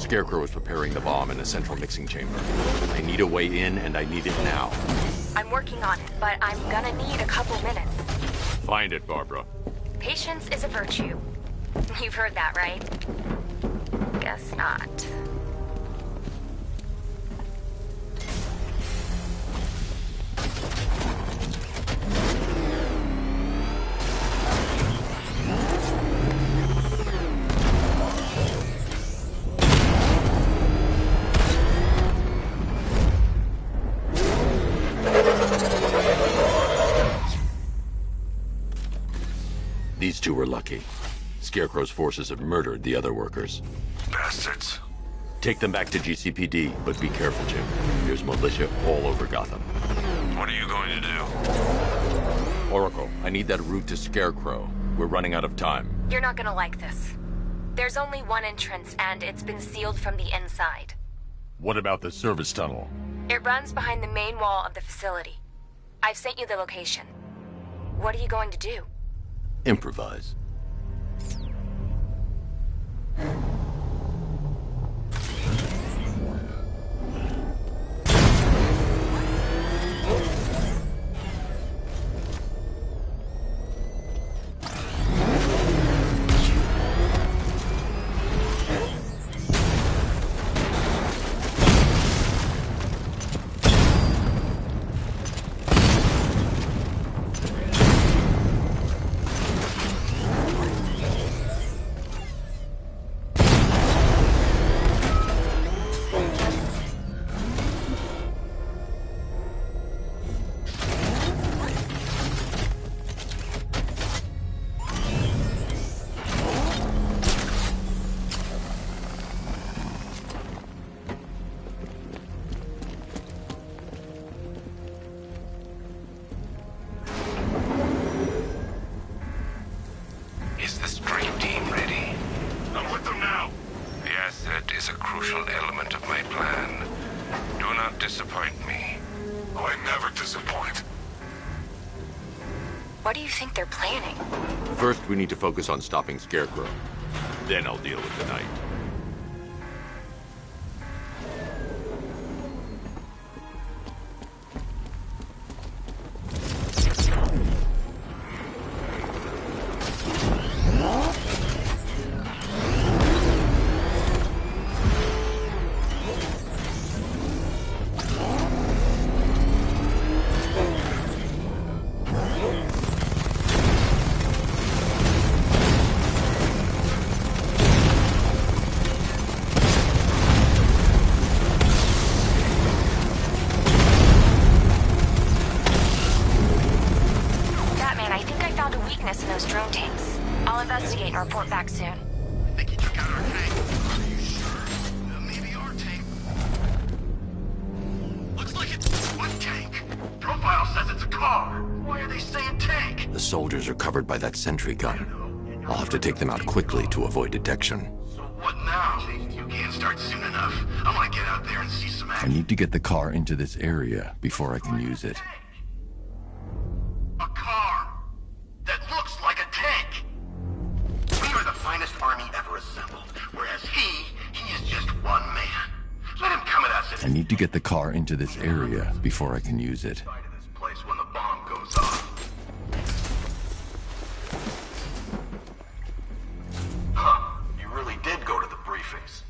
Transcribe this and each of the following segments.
Scarecrow is preparing the bomb in a central mixing chamber. I need a way in, and I need it now. I'm working on it, but I'm gonna need a couple minutes. Find it, Barbara. Patience is a virtue. You've heard that, right? Guess not. These two were lucky. Scarecrow's forces have murdered the other workers. Bastards. Take them back to GCPD, but be careful, Jim. There's militia all over Gotham. What are you going to do? Oracle, I need that route to Scarecrow. We're running out of time. You're not gonna like this. There's only one entrance, and it's been sealed from the inside. What about the service tunnel? It runs behind the main wall of the facility. I've sent you the location. What are you going to do? Improvise. Is the stream team ready? I'm with them now. The asset is a crucial element of my plan. Do not disappoint me. Oh, I never disappoint. What do you think they're planning? First, we need to focus on stopping Scarecrow. Then I'll deal with the night. In those drone tanks. I'll investigate and report back soon. I think he took out our tank. Are you sure? Well, maybe our tank. Looks like it's what tank? Profile says it's a car. Why are they saying tank? The soldiers are covered by that sentry gun. I'll have to take them out quickly to avoid detection. So what now? You can't start soon enough. I want to get out there and see some I action. need to get the car into this area before I can use it. A car that looks like a tank. We are the finest army ever assembled, whereas he is just one man. Let him come at us I need to get the car into this area before I can use it. inside of this place when the bomb goes off. Huh, you really did go to the briefings.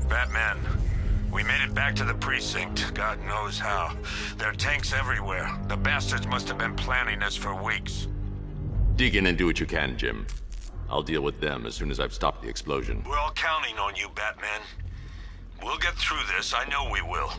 Batman, we made it back to the precinct. God knows how. There are tanks everywhere. The bastards must have been planning this for weeks. Dig in and do what you can, Jim. I'll deal with them as soon as I've stopped the explosion. We're all counting on you, Batman. We'll get through this. I know we will.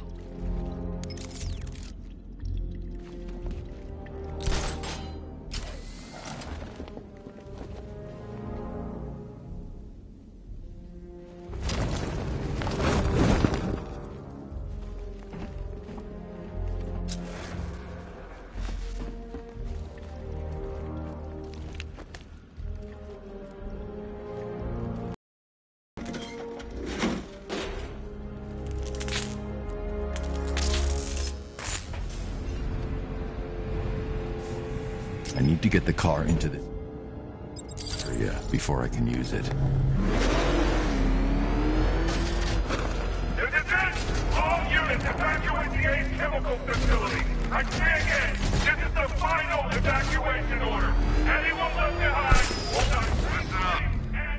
I need to get the car into this area before I can use it. This is it! All units evacuate the ACE chemical facility! I say again, this is the final evacuation order! Anyone left behind, hold on! Listen up.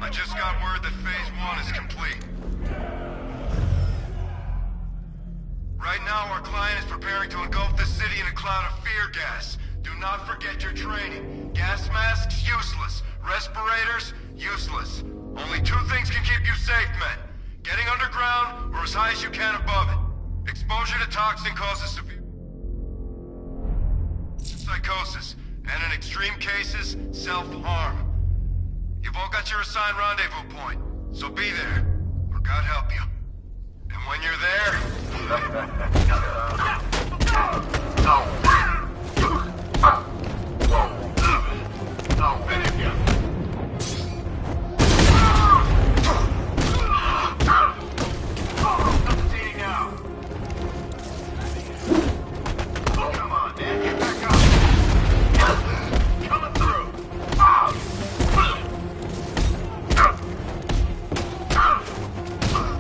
I just got word that Phase 1 is complete. Right now, our client is preparing to engulf the city in a cloud of fear gas. Do not forget your training. Gas masks, useless. Respirators, useless. Only two things can keep you safe, men. Getting underground, or as high as you can above it. Exposure to toxin causes severe psychosis, and in extreme cases, self-harm. You've all got your assigned rendezvous point, so be there, or God help you. And when you're there... Come on, man, get back up. Coming through.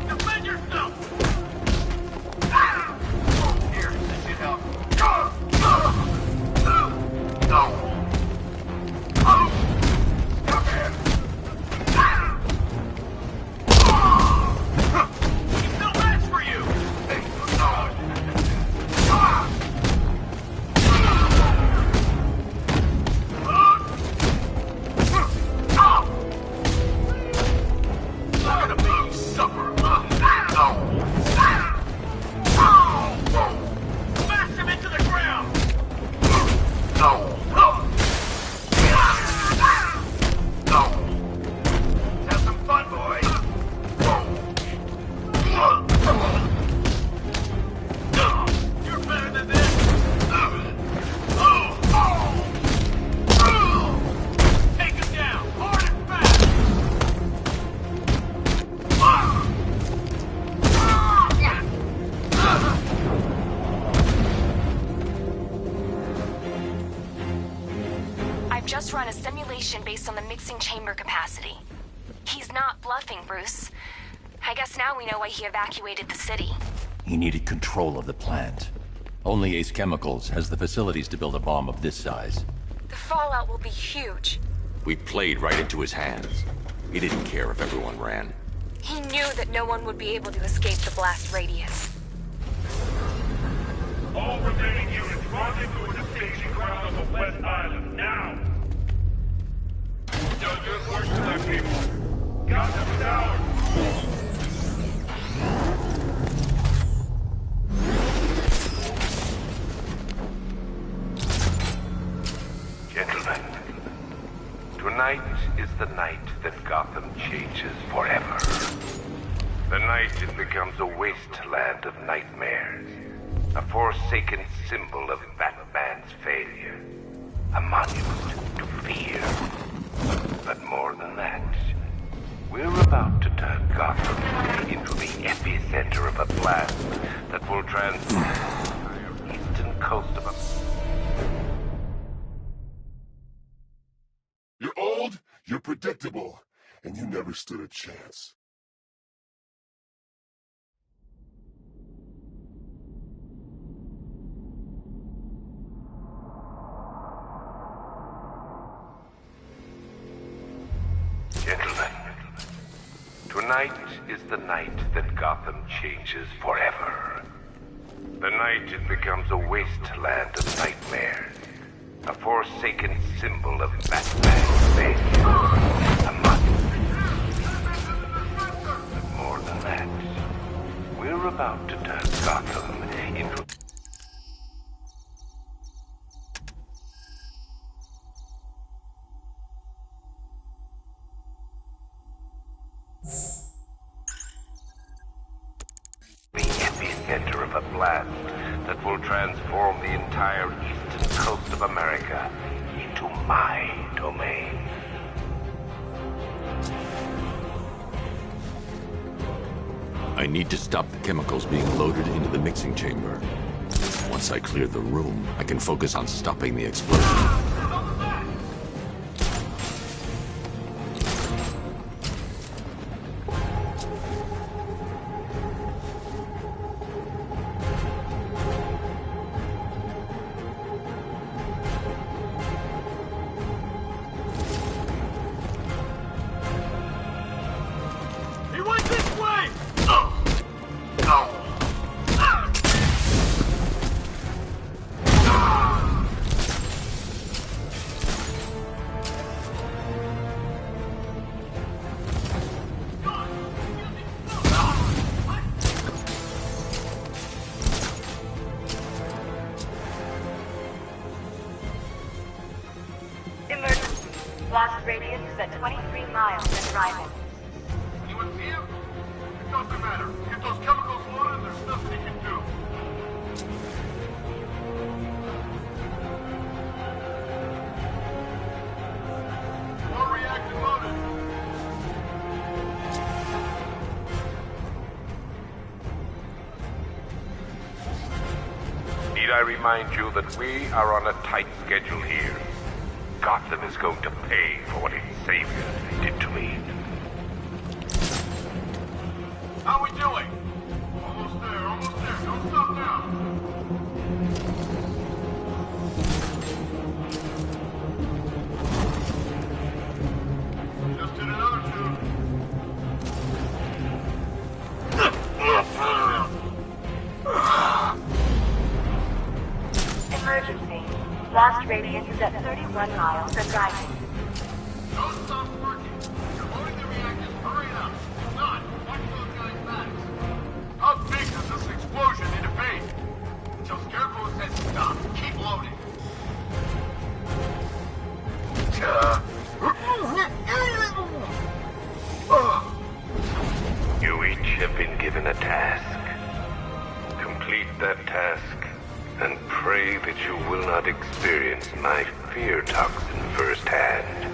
Defend yourself. Here, this should help. Come here. He's no match for you. I'm gonna make you suffer. Smash him into the ground. Have some fun, boys. You're better than this. Take him down, hard and fast. I've just run a simulation based on the mixing chamber capacity. He's not bluffing, Bruce. I guess now we know why he evacuated the city. He needed control of the plant. Only Ace Chemicals has the facilities to build a bomb of this size. The fallout will be huge. We played right into his hands. He didn't care if everyone ran. He knew that no one would be able to escape the blast radius. All remaining units rendezvous at the staging ground on the West Island, now! Done good work to them people. Got them down! Gentlemen, tonight is the night that Gotham changes forever. The night it becomes a wasteland of nightmares. A forsaken symbol of Batman's failure. A monument to fear. But more than that, we're about to turn Gotham into the epicenter of a blast that will transform the entire eastern coast of You're old, you're predictable, and you never stood a chance. Gentlemen, tonight is the night that Gotham changes forever. The night it becomes a wasteland of nightmares. A forsaken symbol of Batman's failure. A monument. But more than that, we're about to turn Gotham into... the epicenter of a blast that will transform the entire eastern coast of America into my domain. I need to stop the chemicals being loaded into the mixing chamber. Once I clear the room, I can focus on stopping the explosion. Blast radius is at 23 miles and driving. Anyone see him? It doesn't matter. Get those chemicals loaded and there's nothing you can do. More reactor loaded. Need I remind you that we are on a tight schedule here? Gotham is going to pay for what its saviors did to me. How we doing? Almost there, almost there. Don't stop now. Just hit another tube. Emergency. Blast radius is at 31 miles and driving. Don't stop working. You're loading the reactors. Hurry up. If not, watch those guys' backs. How big does this explosion need to be? Until Scarecrow says stop. Keep loading. You each have been given a task. Complete that task, and pray that you will not experience my fear toxin firsthand.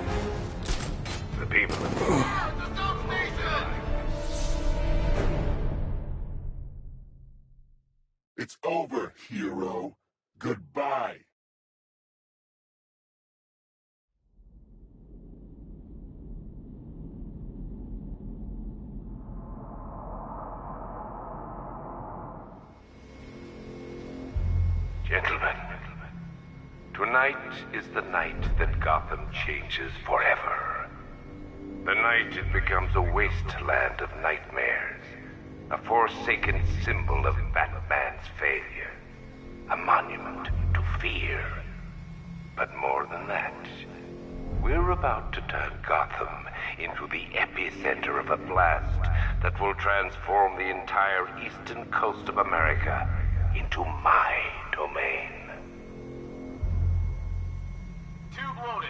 The people of The stop station! It's over, hero. Goodbye. Gentlemen, tonight is the night that Gotham changes forever. The night it becomes a wasteland of nightmares, a forsaken symbol of Batman's failure, a monument to fear. But more than that, we're about to turn Gotham into the epicenter of a blast that will transform the entire eastern coast of America into my domain. Tube loaded.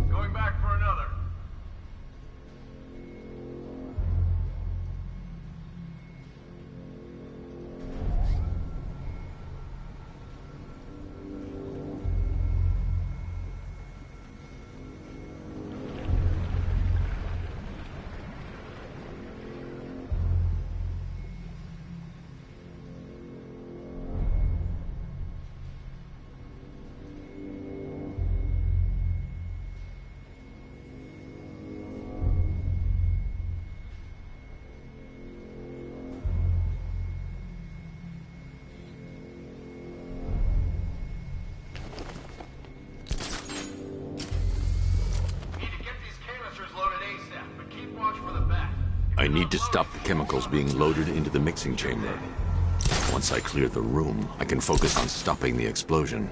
Going back for another. I need to stop the chemicals being loaded into the mixing chamber. Once I clear the room, I can focus on stopping the explosion.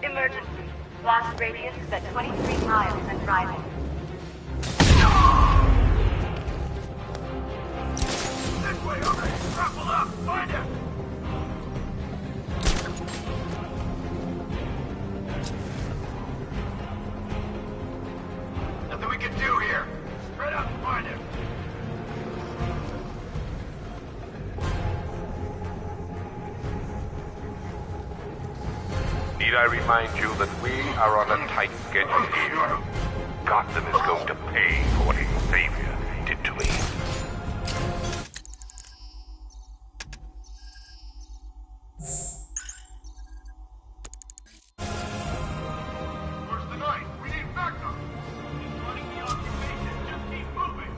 Emergency. Blast radius is at 23 miles and driving. This way, okay. Grapple up. Find him. Nothing we can do here. Spread out and find him. Need Need I remind you that we are on a tight schedule here? Gotham is going to pay for what his savior did to me. Where's the knight? We need backup. He's running the occupation. Just keep moving.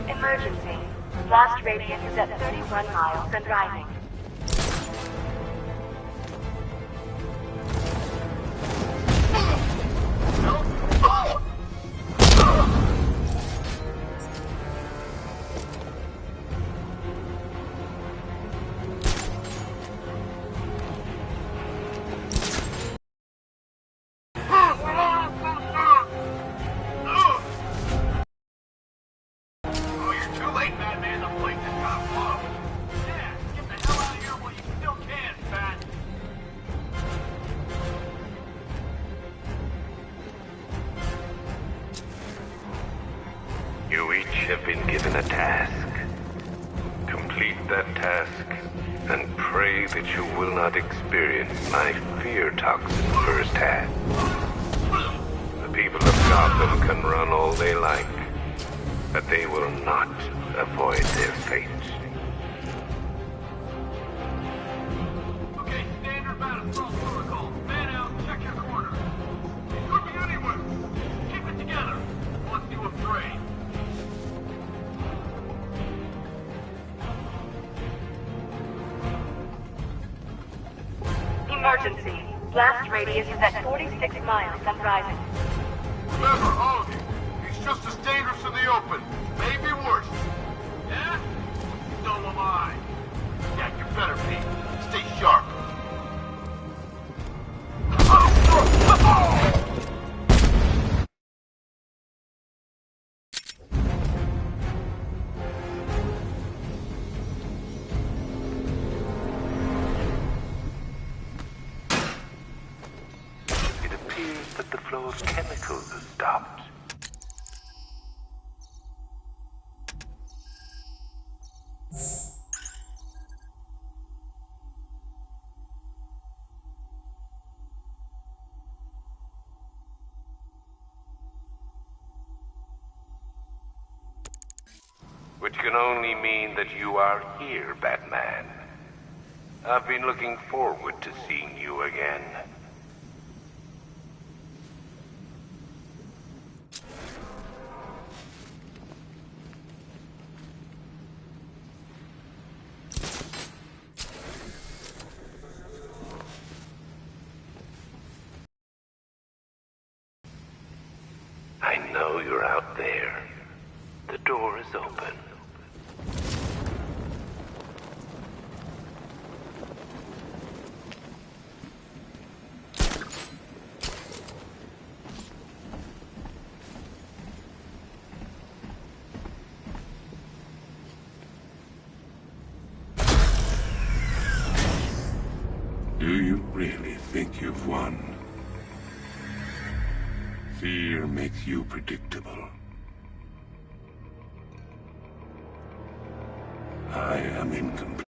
Emergency. Blast radius is at 31 miles and rising. Oh, you're too late, Batman. The place has got blow. Yeah, get the hell out of here while you still can, Bat. You each have been given a task. Complete that task, and pray that you will not experience my fear toxin firsthand. The people of Gotham can run all they like, but they will not avoid their fate. Okay, standard battle assault protocol. Man out, check your corner. It could be anywhere. Keep it together. Once you afraid. Emergency. Blast radius is at 46 miles and rising. Remember, all of you, he's just as dangerous in the open. Maybe worse. Yeah? So am I. Yeah, you better be. Stay sharp. It appears that the flow of chemicals has stopped. Which can only mean that you are here, Batman. I've been looking forward to seeing you again. I know you're out there. The door is open. Do you really think you've won? Fear makes you predictable. I am incomplete.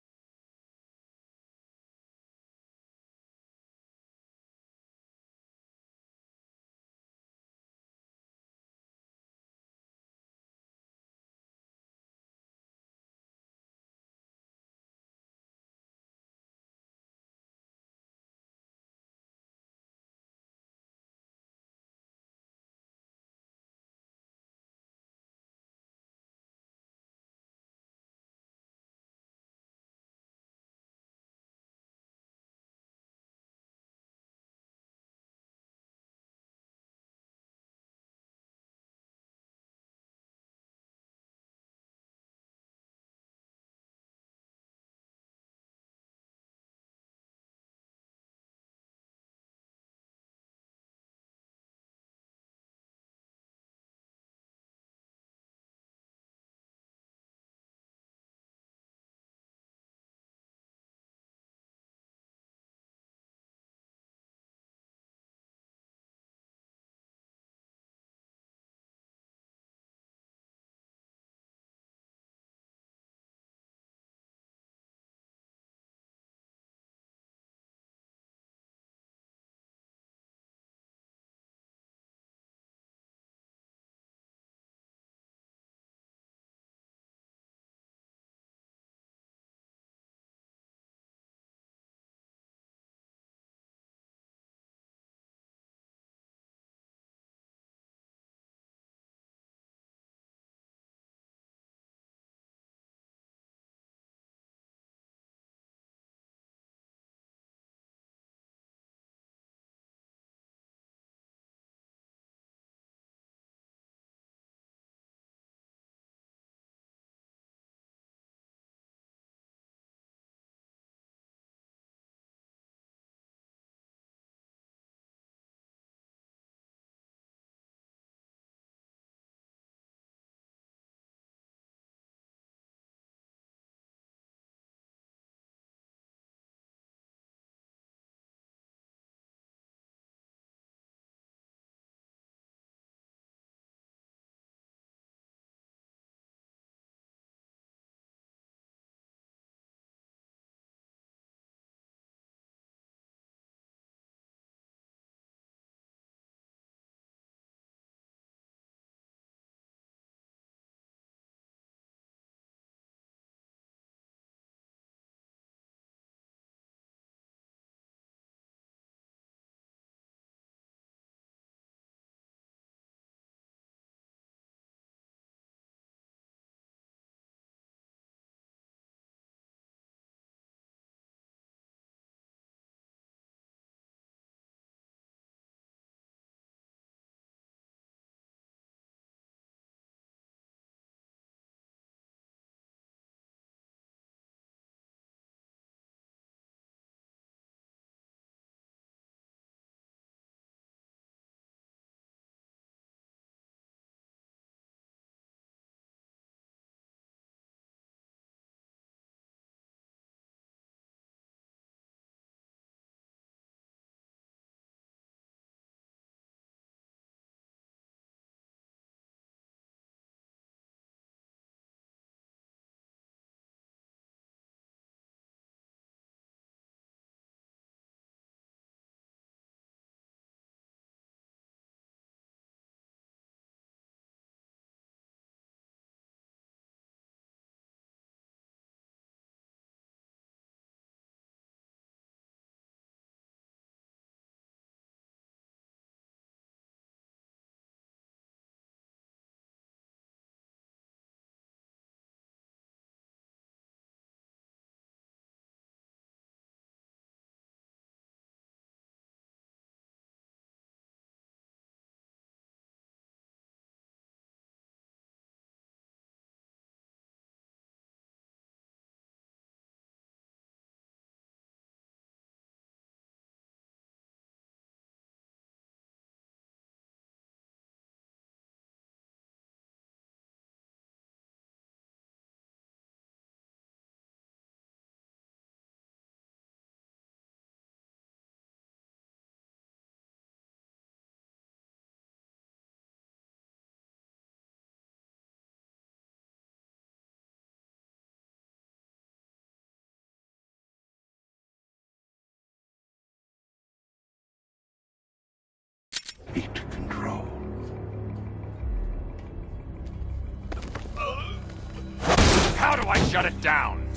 do I shut it down?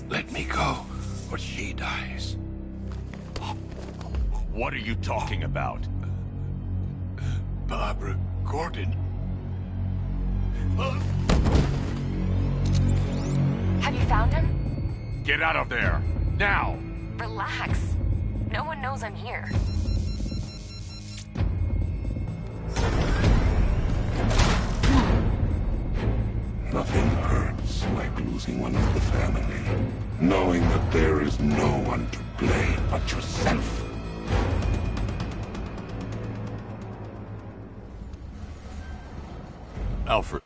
Let me go, or she dies. What are you talking about? Barbara Gordon. Have you found him? Get out of there! Now! Relax. No one knows I'm here. Nothing hurts like losing one of the family. Knowing that there is no one to blame but yourself. Alfred.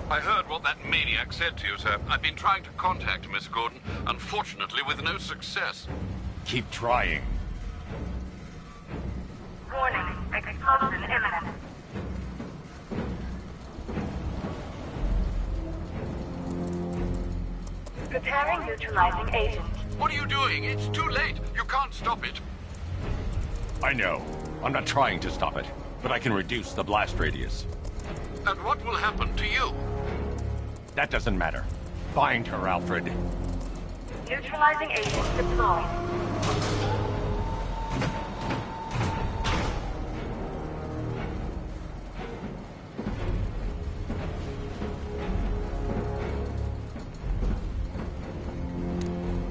I heard what that maniac said to you, sir. I've been trying to contact Miss Gordon, unfortunately with no success. Keep trying. Warning, explosion imminent. Preparing neutralizing agent. What are you doing? It's too late. You can't stop it. I know. I'm not trying to stop it, but I can reduce the blast radius. And what will happen to you? That doesn't matter. Find her, Alfred. Neutralizing agent deployed.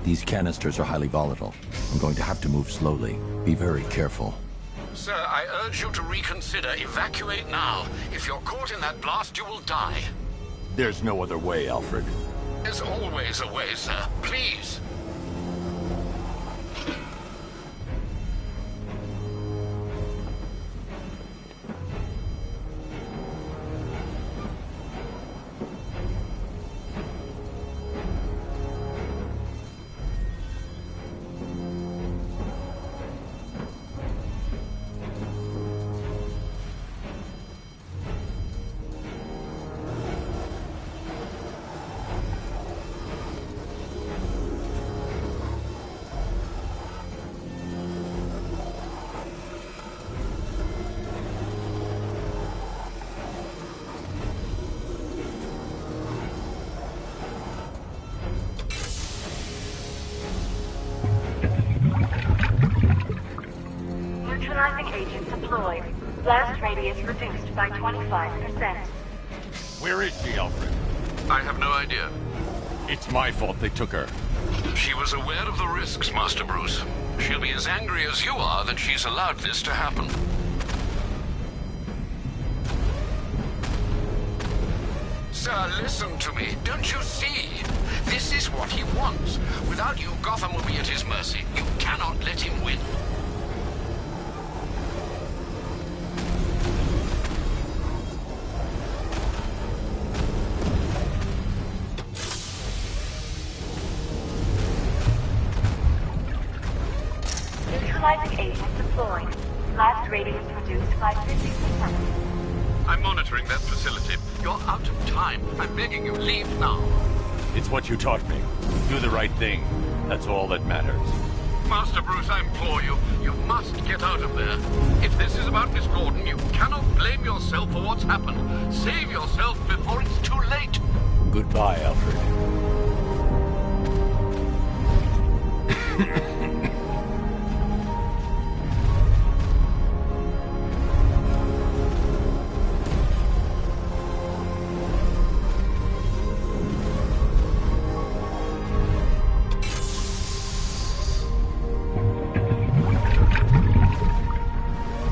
These canisters are highly volatile. I'm going to have to move slowly. Be very careful. Sir, I urge you to reconsider. Evacuate now. If you're caught in that blast, you will die. There's no other way, Alfred. There's always a way, sir. Please. Neutralizing agent deployed. Blast radius reduced by 25%. Where is she, Alfred? I have no idea. It's my fault they took her. She was aware of the risks, Master Bruce. She'll be as angry as you are that she's allowed this to happen. Sir, listen to me. Don't you see? This is what he wants. Without you, Gotham will be at his mercy. You cannot let him win. Neutralizing agent deployed. Blast radius reduced by 50%. I'm monitoring that facility. You're out of time. I'm begging you, leave now. It's what you taught me. Do the right thing. That's all that matters. Master Bruce, I implore you, you must get out of there. If This is about Miss Gordon. You cannot blame yourself for what's happened. Save yourself before it's too late. Goodbye, Alfred.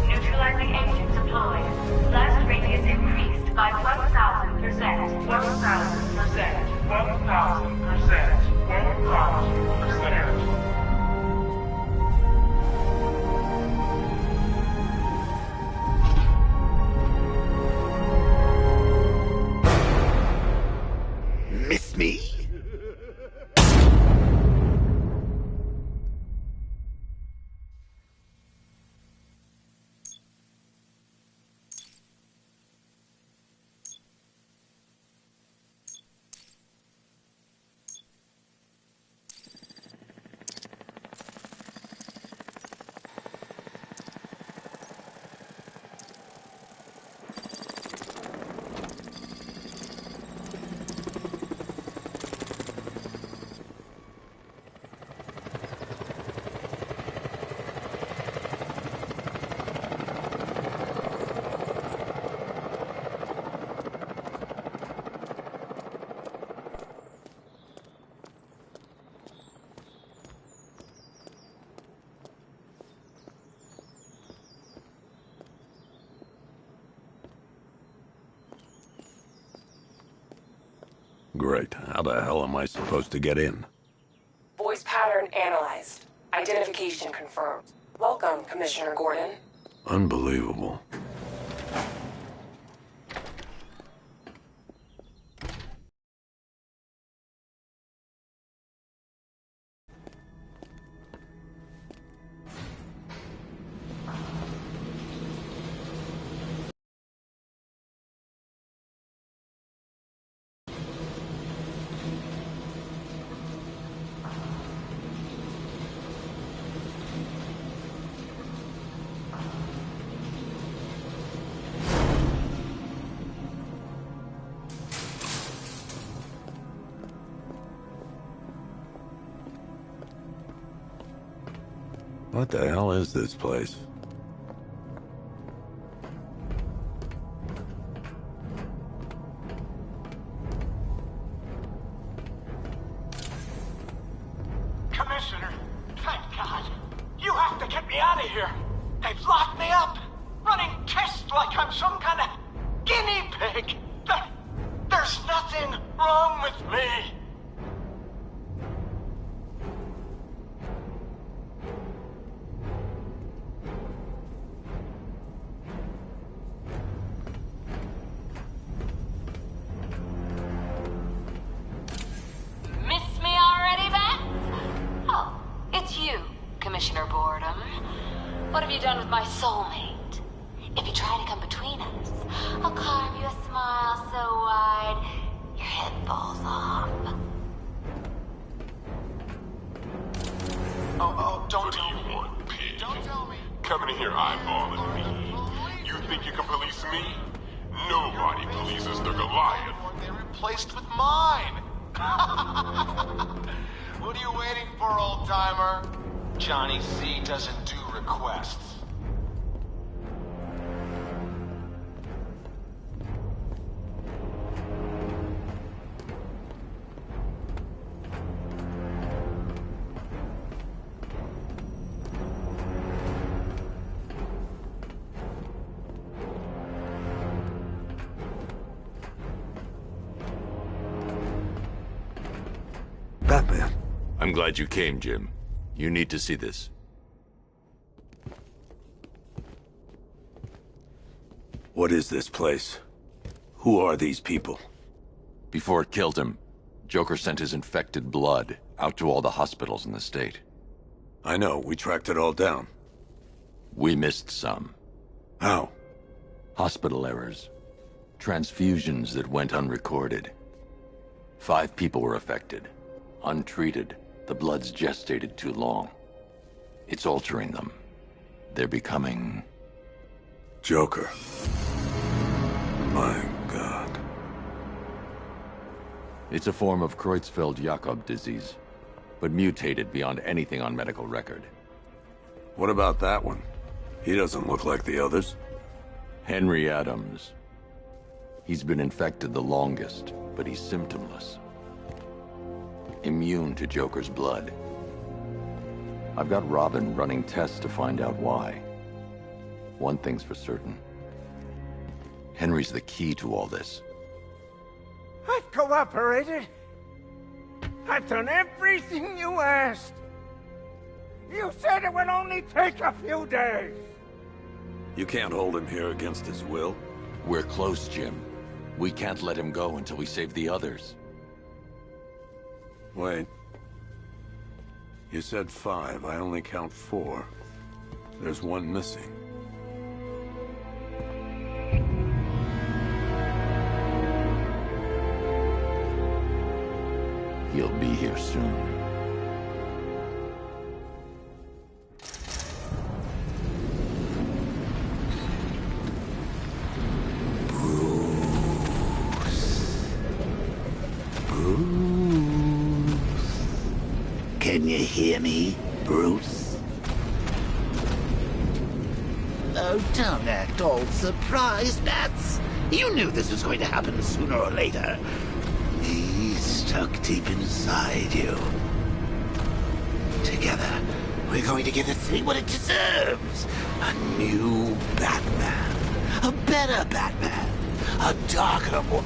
Neutralizing agent deployed. Blast radius increased by 1,000%. 1,000%. 1,000%. 1,000%. Miss me? Great. How the hell am I supposed to get in? Voice pattern analyzed. Identification confirmed. Welcome, Commissioner Gordon. Unbelievable. What the hell is this place? Commissioner, thank God. You have to get me out of here. They've locked me up, running tests like I'm some kind of guinea pig. There's nothing wrong with me. Miss me already, Bats? Oh, it's you, Commissioner Boredom. What have you done with my soulmate? If you try to come between us, I'll carve you a smile so wide, your head falls off. Oh, don't tell me. What do you want, pig? Don't tell me. Coming in here eyeballing me. You think you can police me? Nobody polices the Goliath. They replaced with mine. What are you waiting for, old-timer? Johnny C doesn't do requests. Batman. I'm glad you came, Jim. You need to see this. What is this place? Who are these people? Before it killed him, Joker sent his infected blood out to all the hospitals in the state. I know, we tracked it all down. We missed some. How? Hospital errors. Transfusions that went unrecorded. 5 people were affected. Untreated, the blood's gestated too long. It's altering them. They're becoming Joker. My God. It's a form of Creutzfeldt-Jakob disease, but mutated beyond anything on medical record. What about that one? He doesn't look like the others. Henry Adams. He's been infected the longest, but he's symptomless. Immune to Joker's blood. I've got Robin running tests to find out why. One thing's for certain. Henry's the key to all this. I've cooperated. I've done everything you asked. You said it would only take a few days. You can't hold him here against his will. We're close, Jim. We can't let him go until we save the others. Wait. You said 5. I only count 4. There's one missing. He'll be here soon. Can you hear me, Bruce? Oh, don't act all surprised, Bats. You knew this was going to happen sooner or later. He's stuck deep inside you. Together, we're going to give the city what it deserves. A new Batman. A better Batman. A darker one.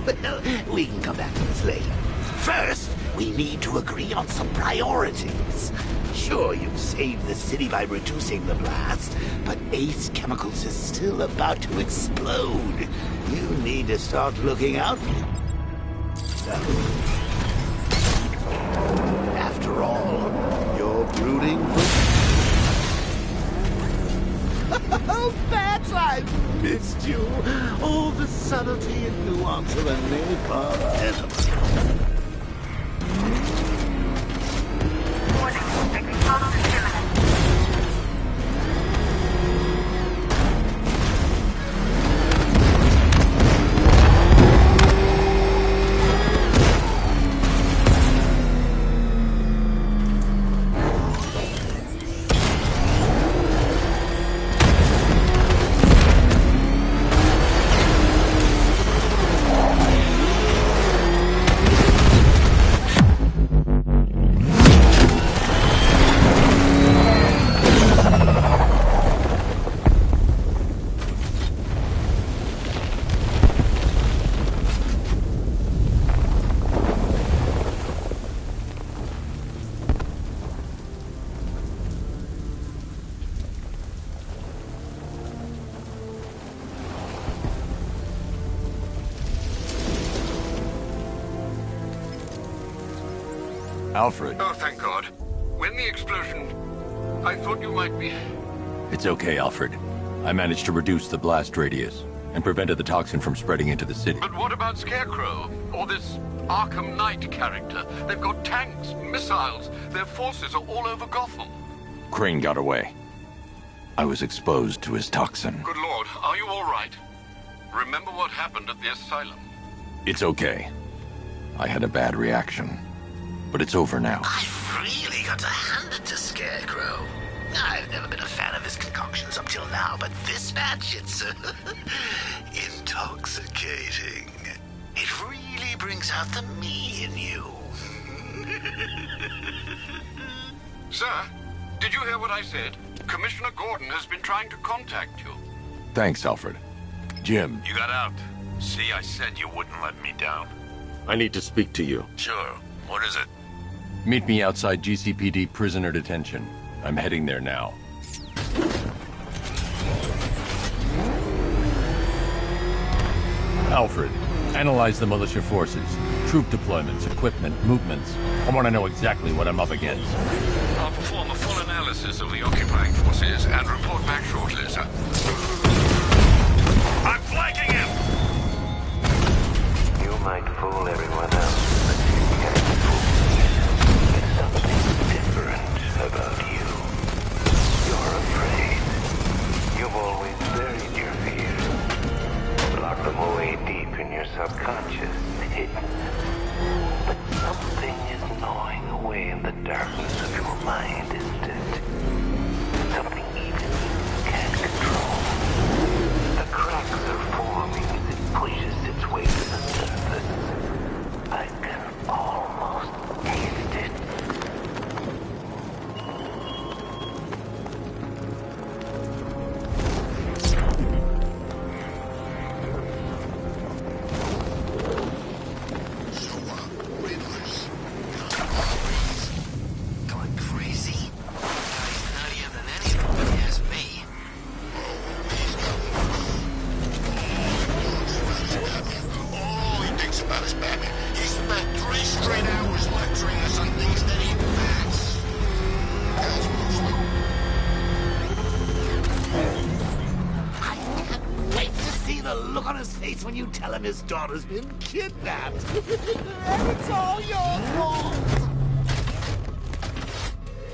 Well, we can come back to this later. First, we need to agree on some priorities. Sure, you've saved the city by reducing the blast, but Ace Chemicals is still about to explode. You need to start looking out. After all, you're brooding for... Oh, Bats, I've missed you. All the subtlety and nuance of a napalm enemy. Alfred. Oh, thank God. When the explosion... I thought you might be... It's okay, Alfred. I managed to reduce the blast radius and prevented the toxin from spreading into the city. But what about Scarecrow? Or this Arkham Knight character? They've got tanks, missiles. Their forces are all over Gotham. Crane got away. I was exposed to his toxin. Good Lord, are you all right? Remember what happened at the asylum? It's okay. I had a bad reaction. But it's over now. I've really got to hand it to Scarecrow. I've never been a fan of his concoctions up till now, but this batch, it's intoxicating. It really brings out the me in you. Sir, did you hear what I said? Commissioner Gordon has been trying to contact you. Thanks, Alfred. Jim. You got out. See, I said you wouldn't let me down. I need to speak to you. Sure. What is it? Meet me outside GCPD prisoner detention. I'm heading there now. Alfred, analyze the militia forces, troop deployments, equipment, movements. I want to know exactly what I'm up against. I'll perform a full analysis of the occupying forces and report back shortly, sir. I'm flanking him! You might fool everyone else, but you can't fool me. There's something different about you. You're afraid. You've look on his face when you tell him his daughter's been kidnapped. And it's all your fault.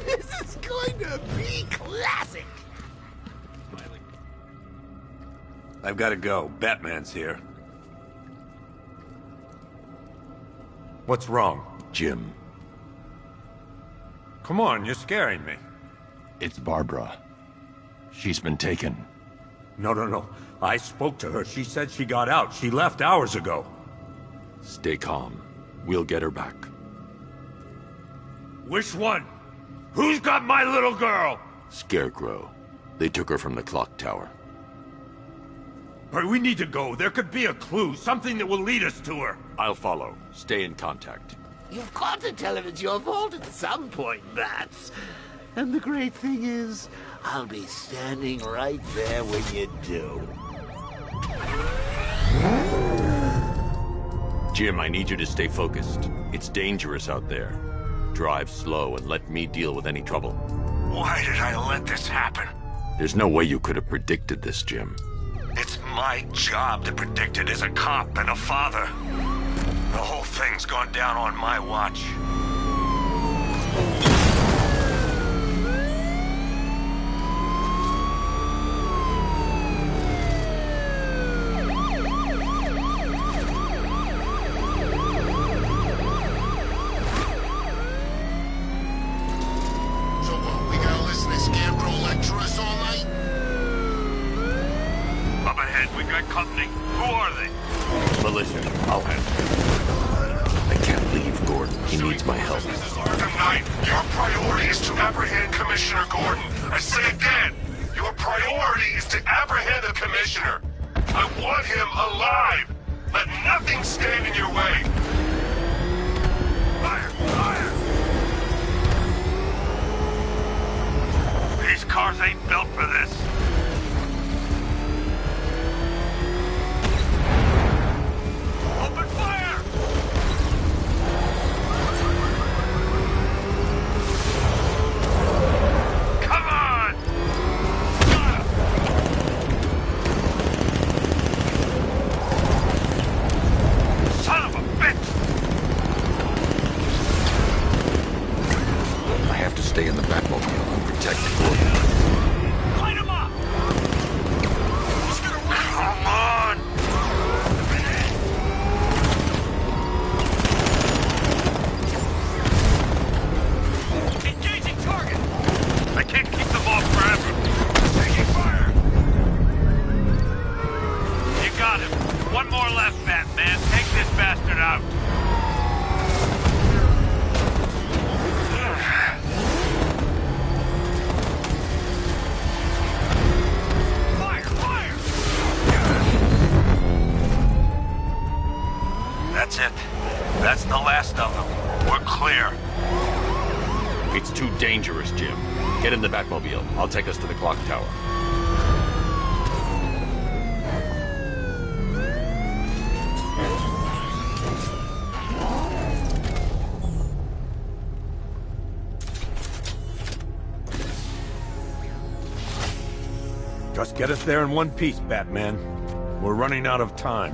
This is going to be classic. I've got to go. Batman's here. What's wrong? Jim. Come on, you're scaring me. It's Barbara. She's been taken. No. I spoke to her. She said she got out. She left hours ago. Stay calm. We'll get her back. Which one? Who's got my little girl? Scarecrow. They took her from the clock tower. All right, we need to go. There could be a clue, something that will lead us to her. I'll follow. Stay in contact. You've got to tell him it's your fault at some point, Bats. And the great thing is, I'll be standing right there when you do. Jim, I need you to stay focused. It's dangerous out there. Drive slow and let me deal with any trouble. Why did I let this happen? There's no way you could have predicted this, Jim. It's my job to predict it as a cop and a father. The whole thing's gone down on my watch. So what, we gotta listen to Scarecrow lecture us all night? Up ahead, we got company. Who are they? Militia, I'll handle it. I can't leave Gordon. He needs my help. This is Arkham Knight. Your priority is to apprehend Commissioner Gordon. I say again, your priority is to apprehend the Commissioner. I want him alive. Let nothing stand in your way. Fire! Fire! These cars ain't built for this. Open fire! Come on! Son of a bitch! I have to stay in the Batmobile and protect Gordon. Light him up! Come on! Engaging target! I can't keep them off forever. Taking fire! You got him. One more left, Batman. Take this bastard out. Fire! Fire! That's it. That's the last of them. We're clear. It's too dangerous, Jim. Get in the Batmobile. I'll take us to the clock tower. Just get us there in one piece, Batman. We're running out of time.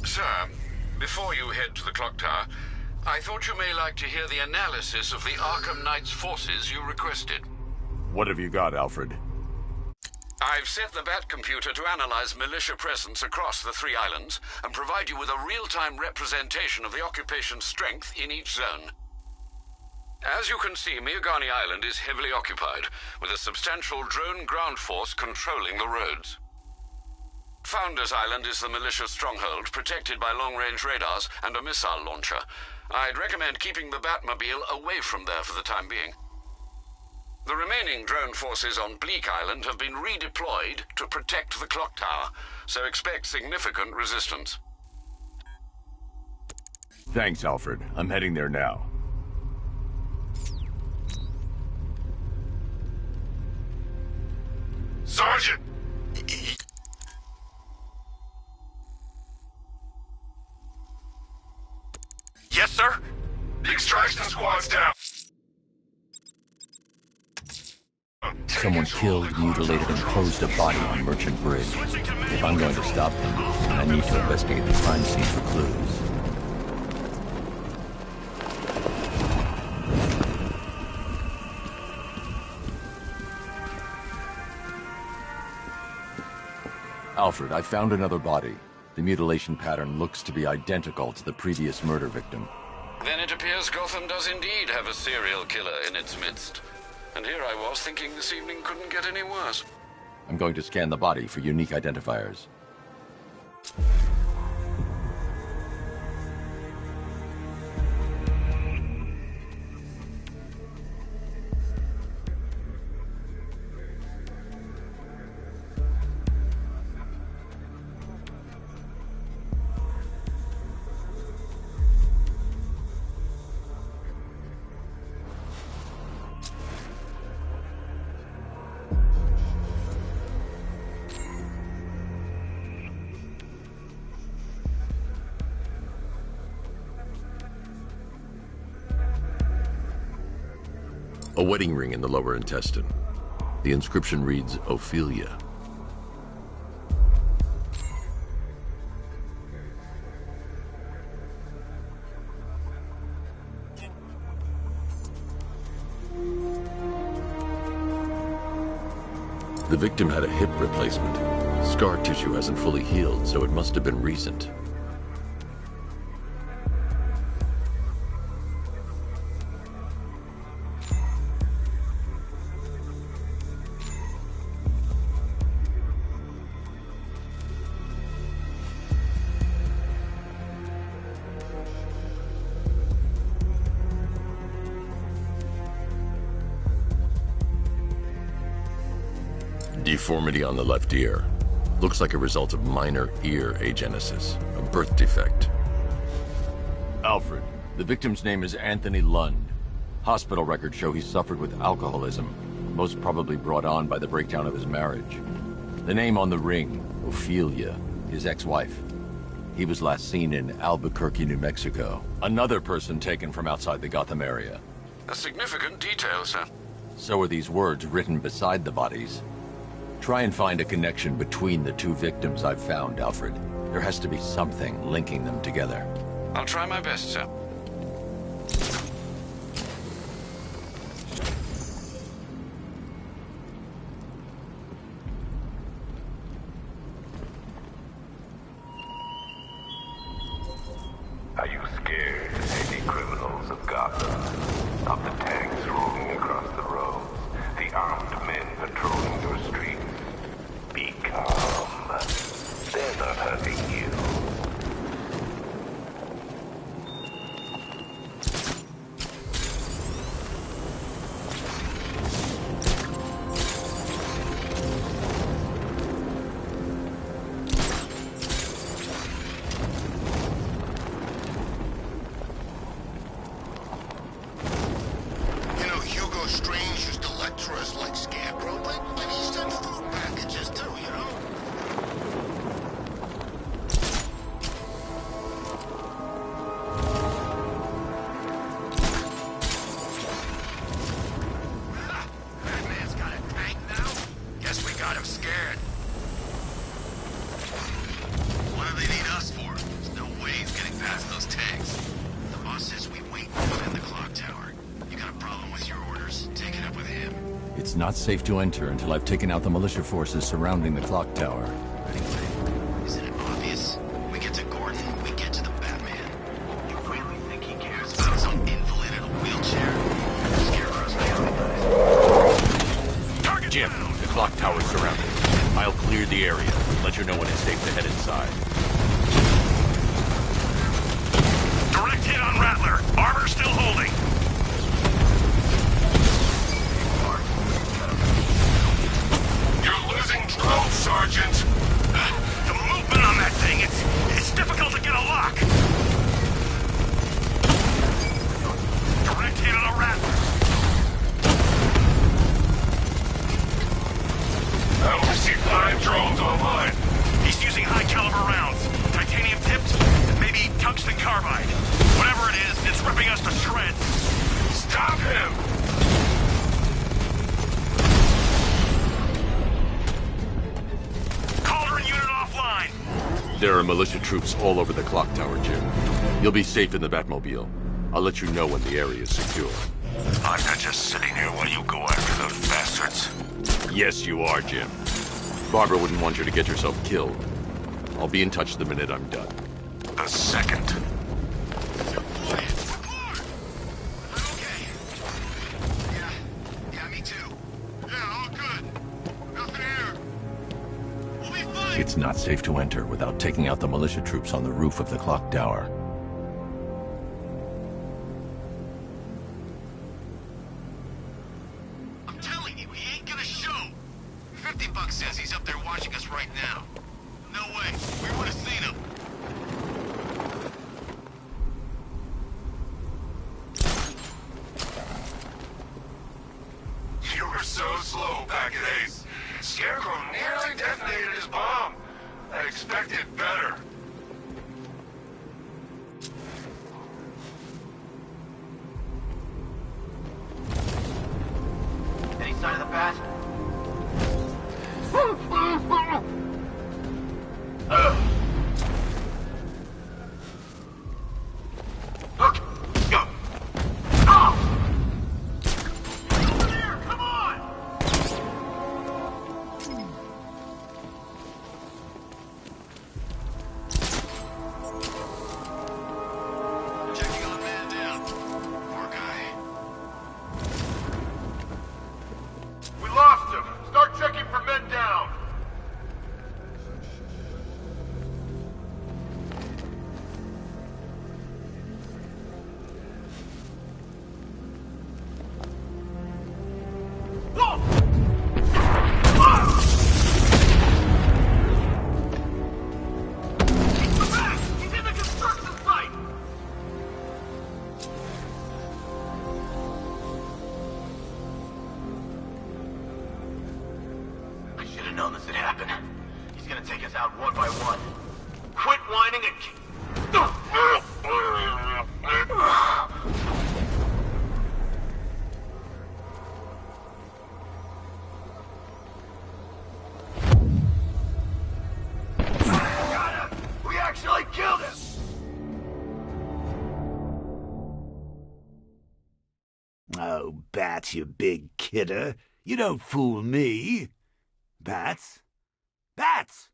Sir, before you head to the clock tower, I thought you may like to hear the analysis of the Arkham Knight's forces you requested. What have you got, Alfred? I've set the Bat computer to analyze militia presence across the 3 islands and provide you with a real-time representation of the occupation's strength in each zone. As you can see, Miagani Island is heavily occupied, with a substantial drone ground force controlling the roads. Founders Island is the militia stronghold, protected by long-range radars and a missile launcher. I'd recommend keeping the Batmobile away from there for the time being. The remaining drone forces on Bleak Island have been redeployed to protect the clock tower, so expect significant resistance. Thanks, Alfred. I'm heading there now. Sergeant! Yes, sir? The extraction squad's down. Someone killed, mutilated, and posed a body on Merchant Bridge. If I'm going to stop them, I need to investigate the crime scene for clues. Alfred, I found another body. The mutilation pattern looks to be identical to the previous murder victim. Then it appears Gotham does indeed have a serial killer in its midst. And here I was thinking this evening couldn't get any worse. I'm going to scan the body for unique identifiers. A wedding ring in the lower intestine. The inscription reads, Ophelia. The victim had a hip replacement. Scar tissue hasn't fully healed, so it must have been recent. Deformity on the left ear. Looks like a result of minor ear agenesis, a birth defect. Alfred, the victim's name is Anthony Lund. Hospital records show he suffered with alcoholism, most probably brought on by the breakdown of his marriage. The name on the ring, Ophelia, his ex-wife. He was last seen in Albuquerque, New Mexico. Another person taken from outside the Gotham area. A significant detail, sir. So are these words written beside the bodies. Try and find a connection between the two victims I've found, Alfred. There has to be something linking them together. I'll try my best, sir. Are you scared, any criminals of Gotham? Of the tanks rolling across the roads? The armed men patrolling your streets? Be calm. They're not hurting you. It's not safe to enter until I've taken out the militia forces surrounding the clock tower. Isn't it obvious? We get to Gordon, we get to the Batman. You really think he cares about some invalid in a wheelchair? Scarecrow's Target Jim, the clock tower's surrounded. I'll clear the area. Let you know when it's safe to head inside. Direct hit on Rattler. Armor still holding. Control, Sergeant! The movement on that thing, it's difficult to get a lock. Direct hit on a Rattler. I only see 5 drones online. He's using high-caliber rounds. Titanium tipped, maybe tungsten carbide. Whatever it is, it's ripping us to shreds. There are militia troops all over the clock tower, Jim. You'll be safe in the Batmobile. I'll let you know when the area is secure. I'm not just sitting here while you go after those bastards. Yes, you are, Jim. Barbara wouldn't want you to get yourself killed. I'll be in touch the minute I'm done. The second. It's not safe to enter without taking out the militia troops on the roof of the clock tower. I'm telling you, he ain't gonna show. $50 says he's up there watching us right now. No way. We would have seen him. You were so slow back at Ace. Scarecrow nearly detonated his bomb. I expected better. Any sign of the bat? Known this would happen. He's gonna take us out one by one. Quit whining and... Got him! We actually killed him! Oh, Bats, you big kidder. You don't fool me. Bats? Bats!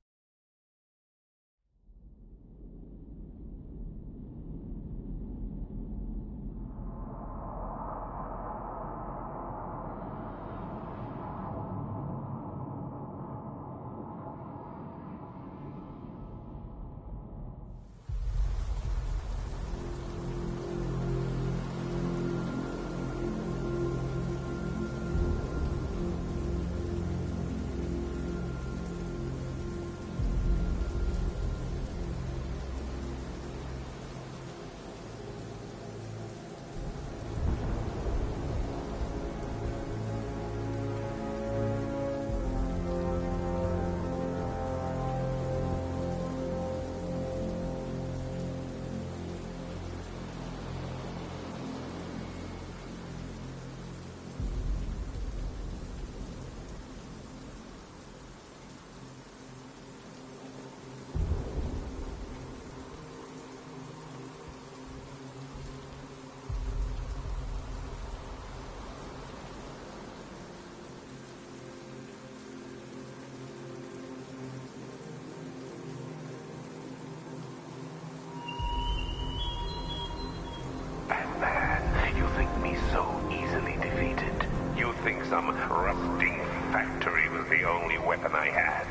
Some rusting factory was the only weapon I had.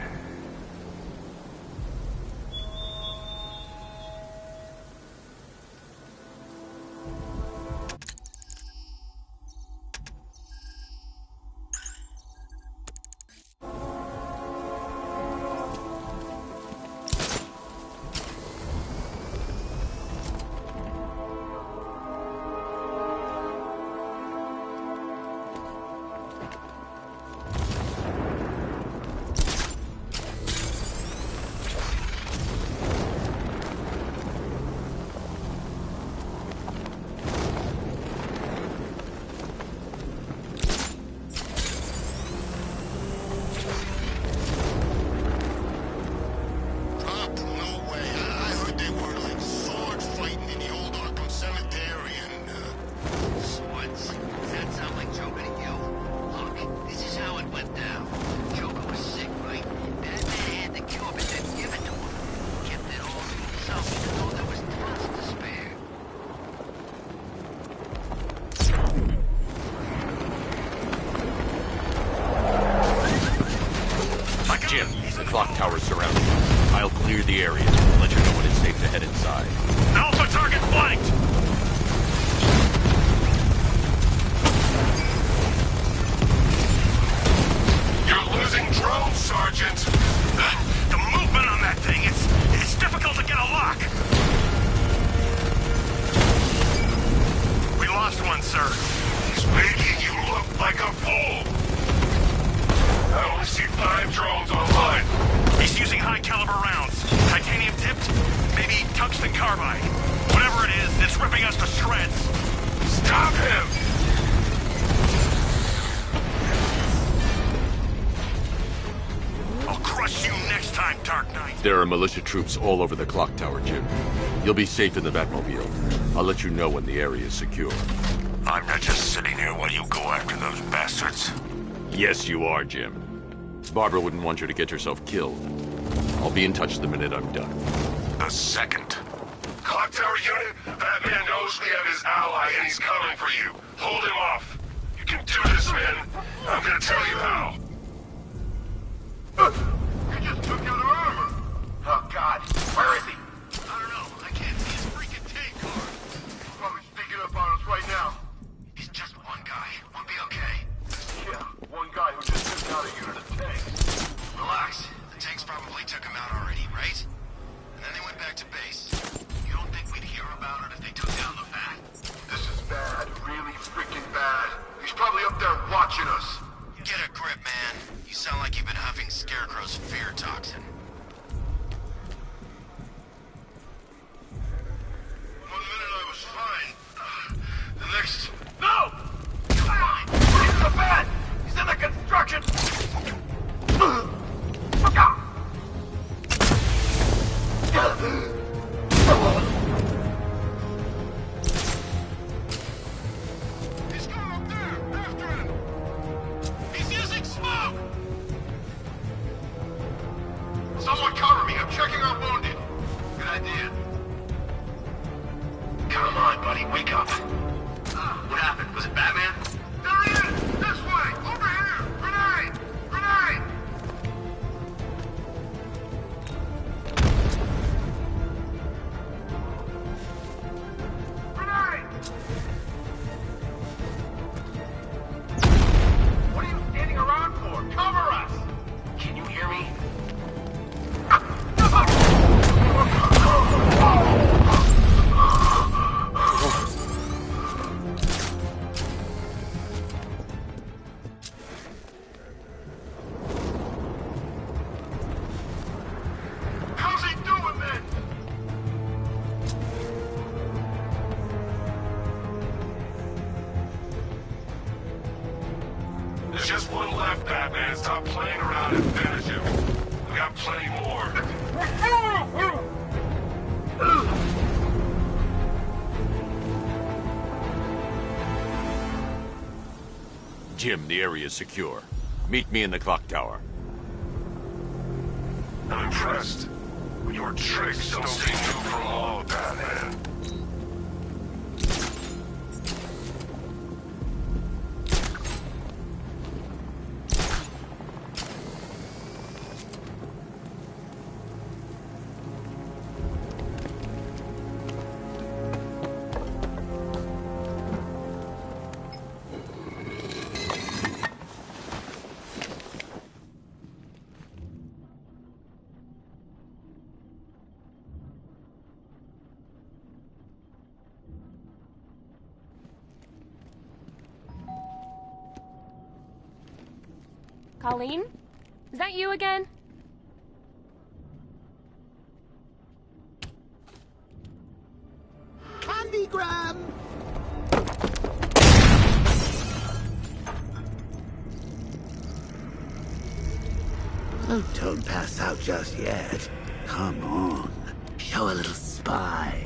sir. He's making you look like a fool. I only see 5 drones online. He's using high-caliber rounds. Titanium tipped? Maybe tungsten carbide. Whatever it is, it's ripping us to shreds. Stop him! I'll crush you next time, Dark Knight. There are militia troops all over the clock tower, Jim. You'll be safe in the Batmobile. I'll let you know when the area is secure. I'm not just sitting here while you go after those bastards. Yes, you are, Jim. Barbara wouldn't want you to get yourself killed. I'll be in touch the minute I'm done. The second. Clock tower unit, Batman knows we have his ally and he's coming for you. Hold him off. You can do this, man. I'm gonna tell you how. You just took out our armor. Oh, God. Where is he? I don't know. I can't see his freaking tank car. He's probably sneaking up on us right now. He's just one guy. We'll be okay. Yeah, one guy who just took out a unit of tanks. Relax. The tanks probably took him out already, right? And then they went back to base. You don't think we'd hear about it if they took down the Bat? This is bad. Really freaking bad. He's probably up there watching us. Get a grip, man. You sound like you've been huffing Scarecrow's fear toxin. One minute I was fine. The next... No! Come on! He's the Bat! He's in the construction! Look out! He's going up there! After him! He's using smoke! Someone cover me! I'm checking our wounded! Good idea. Come on, buddy, wake up. What happened? Was it Batman? There he is! This way! Over here! Grenade! Grenade! Grenade! What are you standing around for? Cover us! Can you hear me? How's he doing, man? There's just one left, Batman. Stop playing around and finish him. We got plenty more. Jim, the area is secure. Meet me in the clock tower. I'm impressed. Your tricks don't seem new from all, Batman. Colleen? Is that you again? Candygram! Oh, don't pass out just yet. Come on. Show a little spine.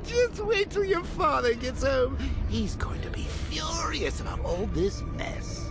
Just wait till your father gets home. He's going to be furious about all this mess.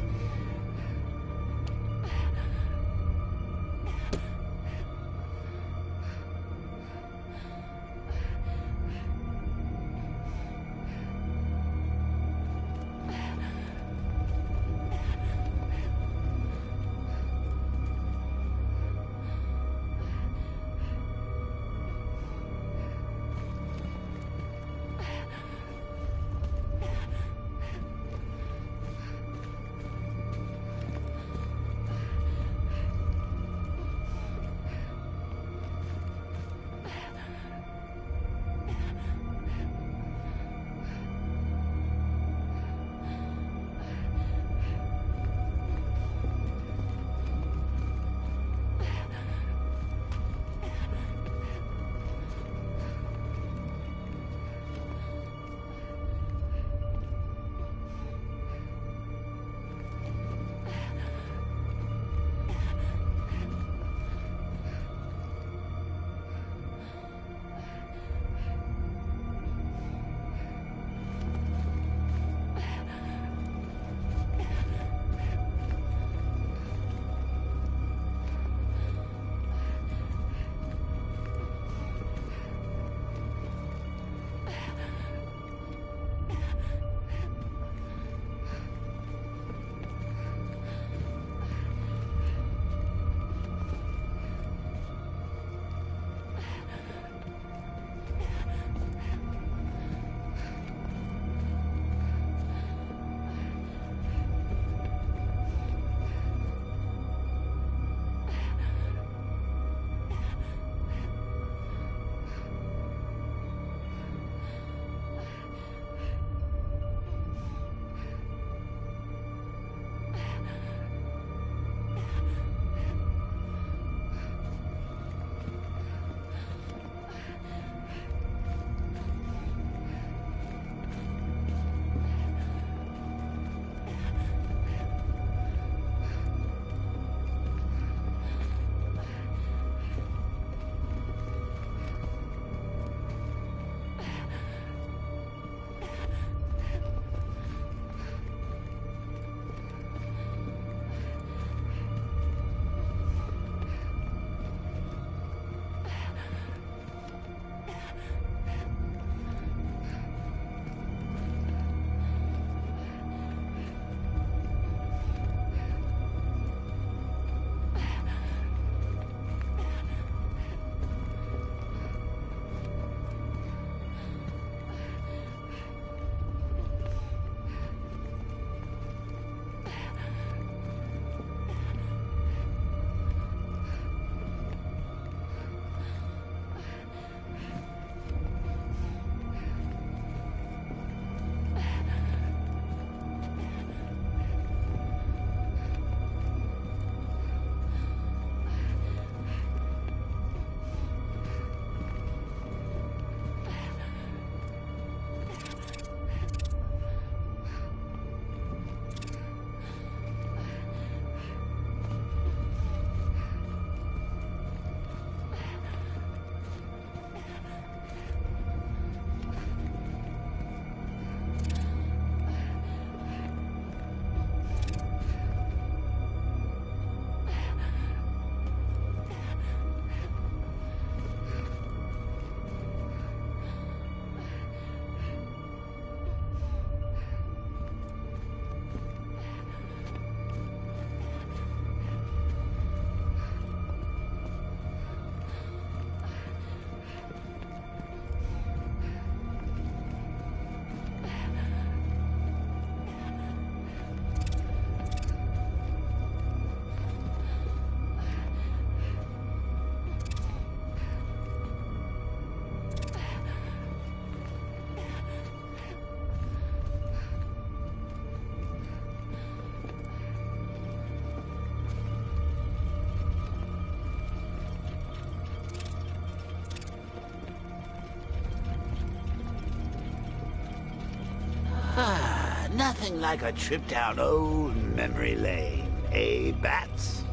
Nothing like a trip down old memory lane, eh, Bats?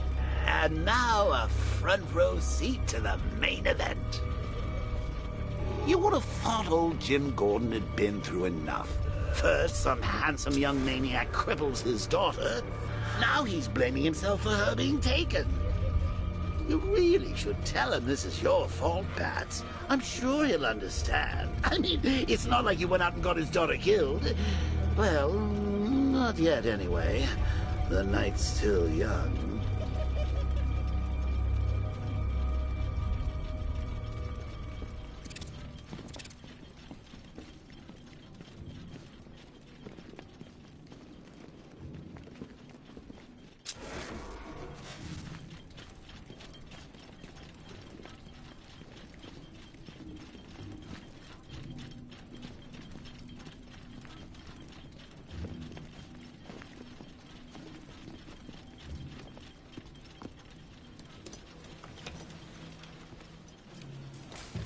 And now a front row seat to the main event. You would have thought old Jim Gordon had been through enough. First, some handsome young maniac cripples his daughter. Now he's blaming himself for her being taken. You really should tell him this is your fault, Bats. I'm sure he'll understand. I mean, it's not like you went out and got his daughter killed. Well, not yet anyway. The night's still young.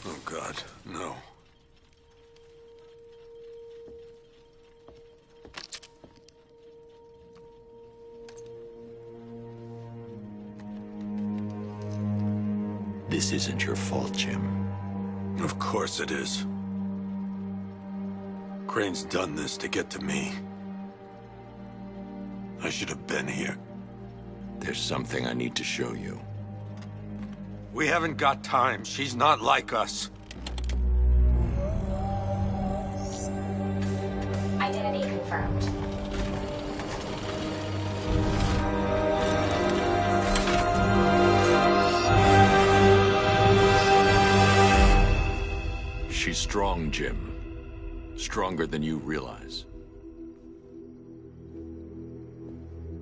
Oh, God, no. This isn't your fault, Jim. Of course it is. Crane's done this to get to me. I should have been here. There's something I need to show you. We haven't got time. She's not like us. Identity confirmed. She's strong, Jim. Stronger than you realize.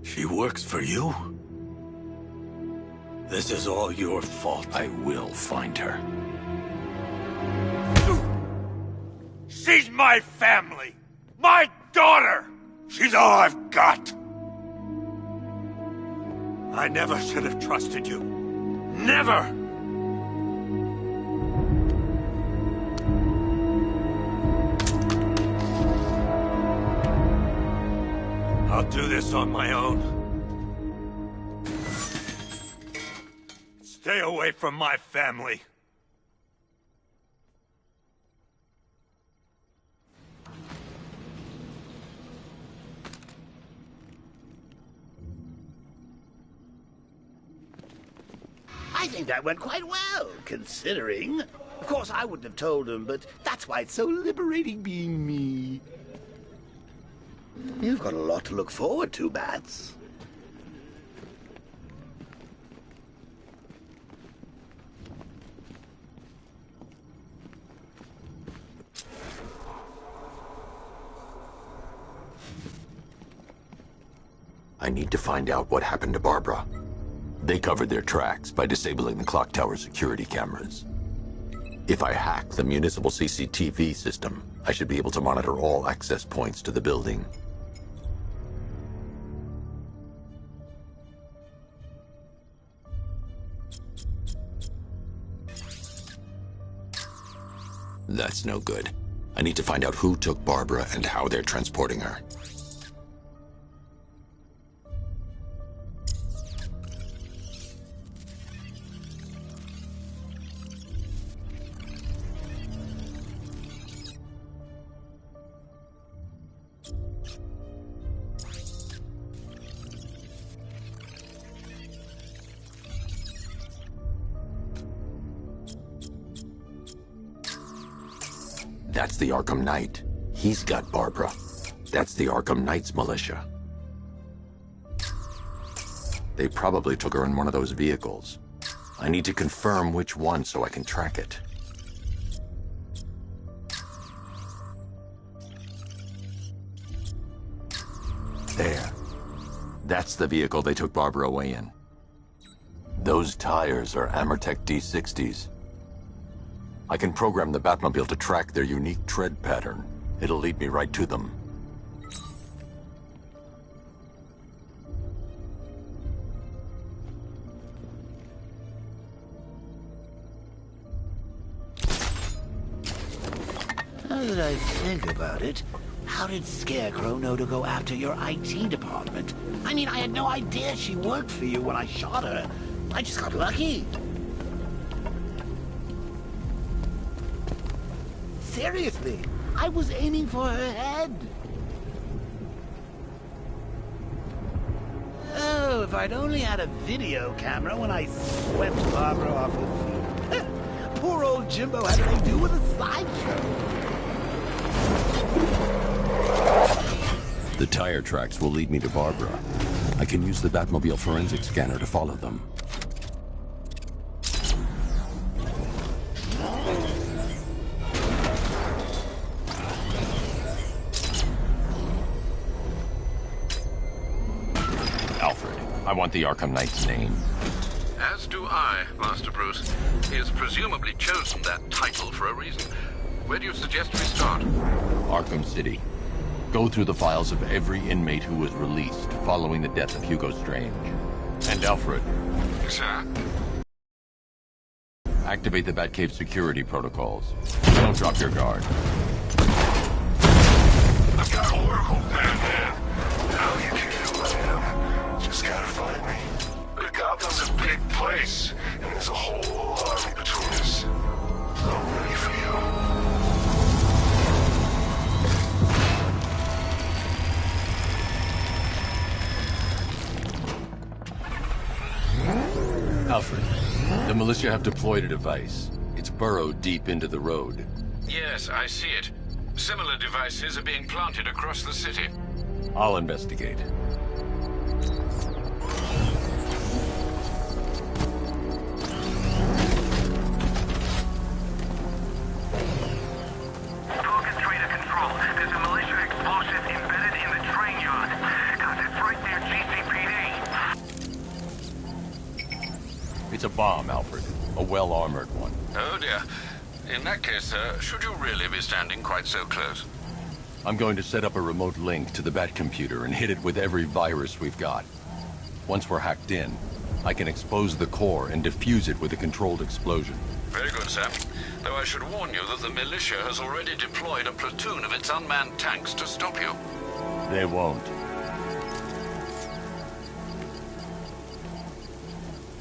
She works for you? This is all your fault. I will find her. She's my family! My daughter! She's all I've got! I never should have trusted you. Never! I'll do this on my own. Stay away from my family. I think that went quite well, considering. Of course, I wouldn't have told him, but that's why it's so liberating being me. You've got a lot to look forward to, Bats. I need to find out what happened to Barbara. They covered their tracks by disabling the clock tower security cameras. If I hack the municipal CCTV system, I should be able to monitor all access points to the building. That's no good. I need to find out who took Barbara and how they're transporting her. That's the Arkham Knight. He's got Barbara. That's the Arkham Knight's militia. They probably took her in one of those vehicles. I need to confirm which one so I can track it. There. That's the vehicle they took Barbara away in. Those tires are Amertech D60s. I can program the Batmobile to track their unique tread pattern. It'll lead me right to them. Now that I think about it, How did Scarecrow know to go after your IT department? I mean, I had no idea she worked for you when I shot her. I just got lucky. Seriously, I was aiming for her head. Oh, if I'd only had a video camera when I swept Barbara off her feet. Poor old Jimbo had to do with a slideshow. The tire tracks will lead me to Barbara. I can use the Batmobile forensic scanner to follow them. Alfred, I want the Arkham Knight's name. As do I, Master Bruce. He has presumably chosen that title for a reason. Where do you suggest we start? Arkham City. Go through the files of every inmate who was released following the death of Hugo Strange. And Alfred. Sir? Activate the Batcave security protocols. Don't drop your guard. I've got Oracle, Batman. Now you can get who I am. Just gotta find me. But Gotham's a big place, and there's a whole army between us. I'm ready for you. Alfred, the militia have deployed a device. It's burrowed deep into the road. Yes, I see it. Similar devices are being planted across the city. I'll investigate. Trader Control. There's a militia explosive embedded in the train yard. God, it's right near GCPD. It's a bomb, Alfred. A well-armored one. Oh dear. In that case, sir, should you really be standing quite so close? I'm going to set up a remote link to the Batcomputer and hit it with every virus we've got. Once we're hacked in, I can expose the core and defuse it with a controlled explosion. Very good, sir. Though I should warn you that the militia has already deployed a platoon of its unmanned tanks to stop you. They won't.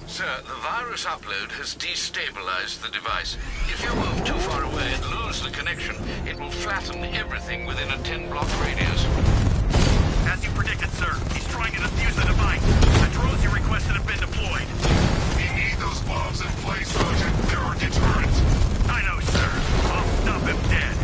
Sir, the virus upload has destabilized the device. If you move too far away and lose the connection, it will flatten everything within a 10-block radius. As you predicted, sir, he's trying to defuse the device. The drones you requested have been deployed. We need those bombs in place, Sergeant. They're our deterrent. I know, sir. I'll stop him dead.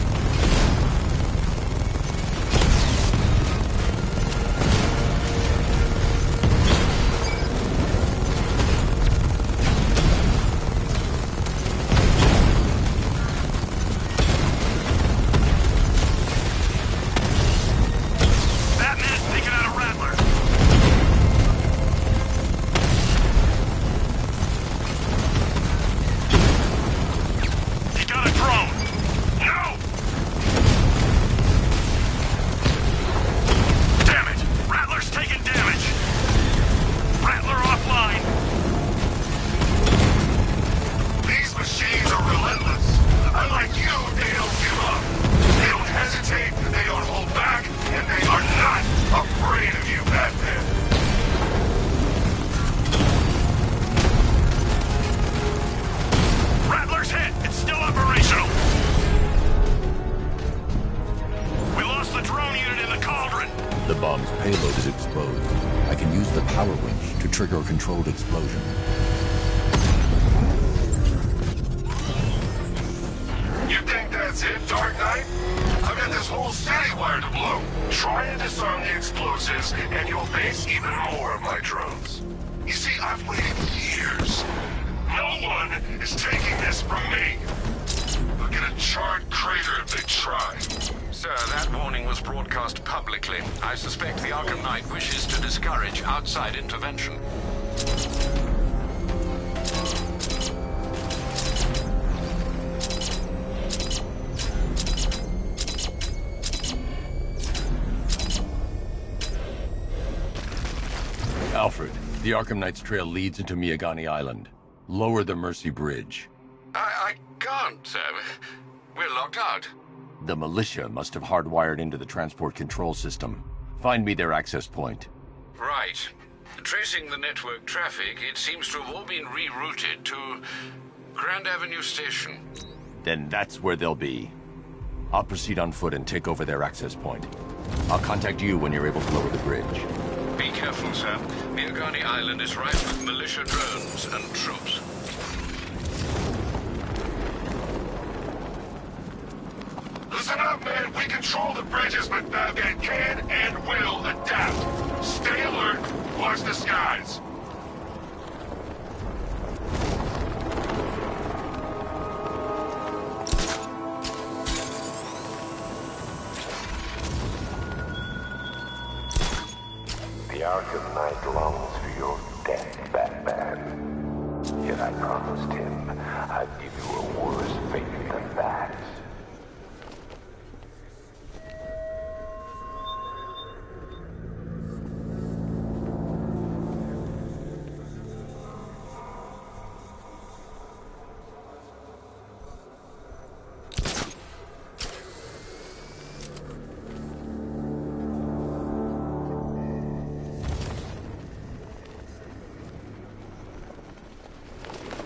The bomb's payload is exposed. I can use the power winch to trigger a controlled explosion. You think that's it, Dark Knight? I've got this whole city wired to blow. Try and disarm the explosives, and you'll face even more of my drones. You see, I've waited years. No one is taking this from me. They'll get a charred crater if they try. Sir, that warning was broadcast publicly. I suspect the Arkham Knight wishes to discourage outside intervention. Alfred, the Arkham Knight's trail leads into Miagani Island. Lower the Mercy Bridge. I can't, sir. We're locked out. The militia must have hardwired into the transport control system. Find me their access point. Right. Tracing the network traffic, it seems to have all been rerouted to Grand Avenue Station. Then that's where they'll be. I'll proceed on foot and take over their access point. I'll contact you when you're able to lower the bridge. Be careful, sir. Miagani Island is rife with militia drones and troops. Listen up, man. We control the bridges, but Falcon can and will adapt. Stay alert. Watch the skies. The Arkham Knight longs for your death, Batman. Yet I promised him I'd give you a worse fate than that.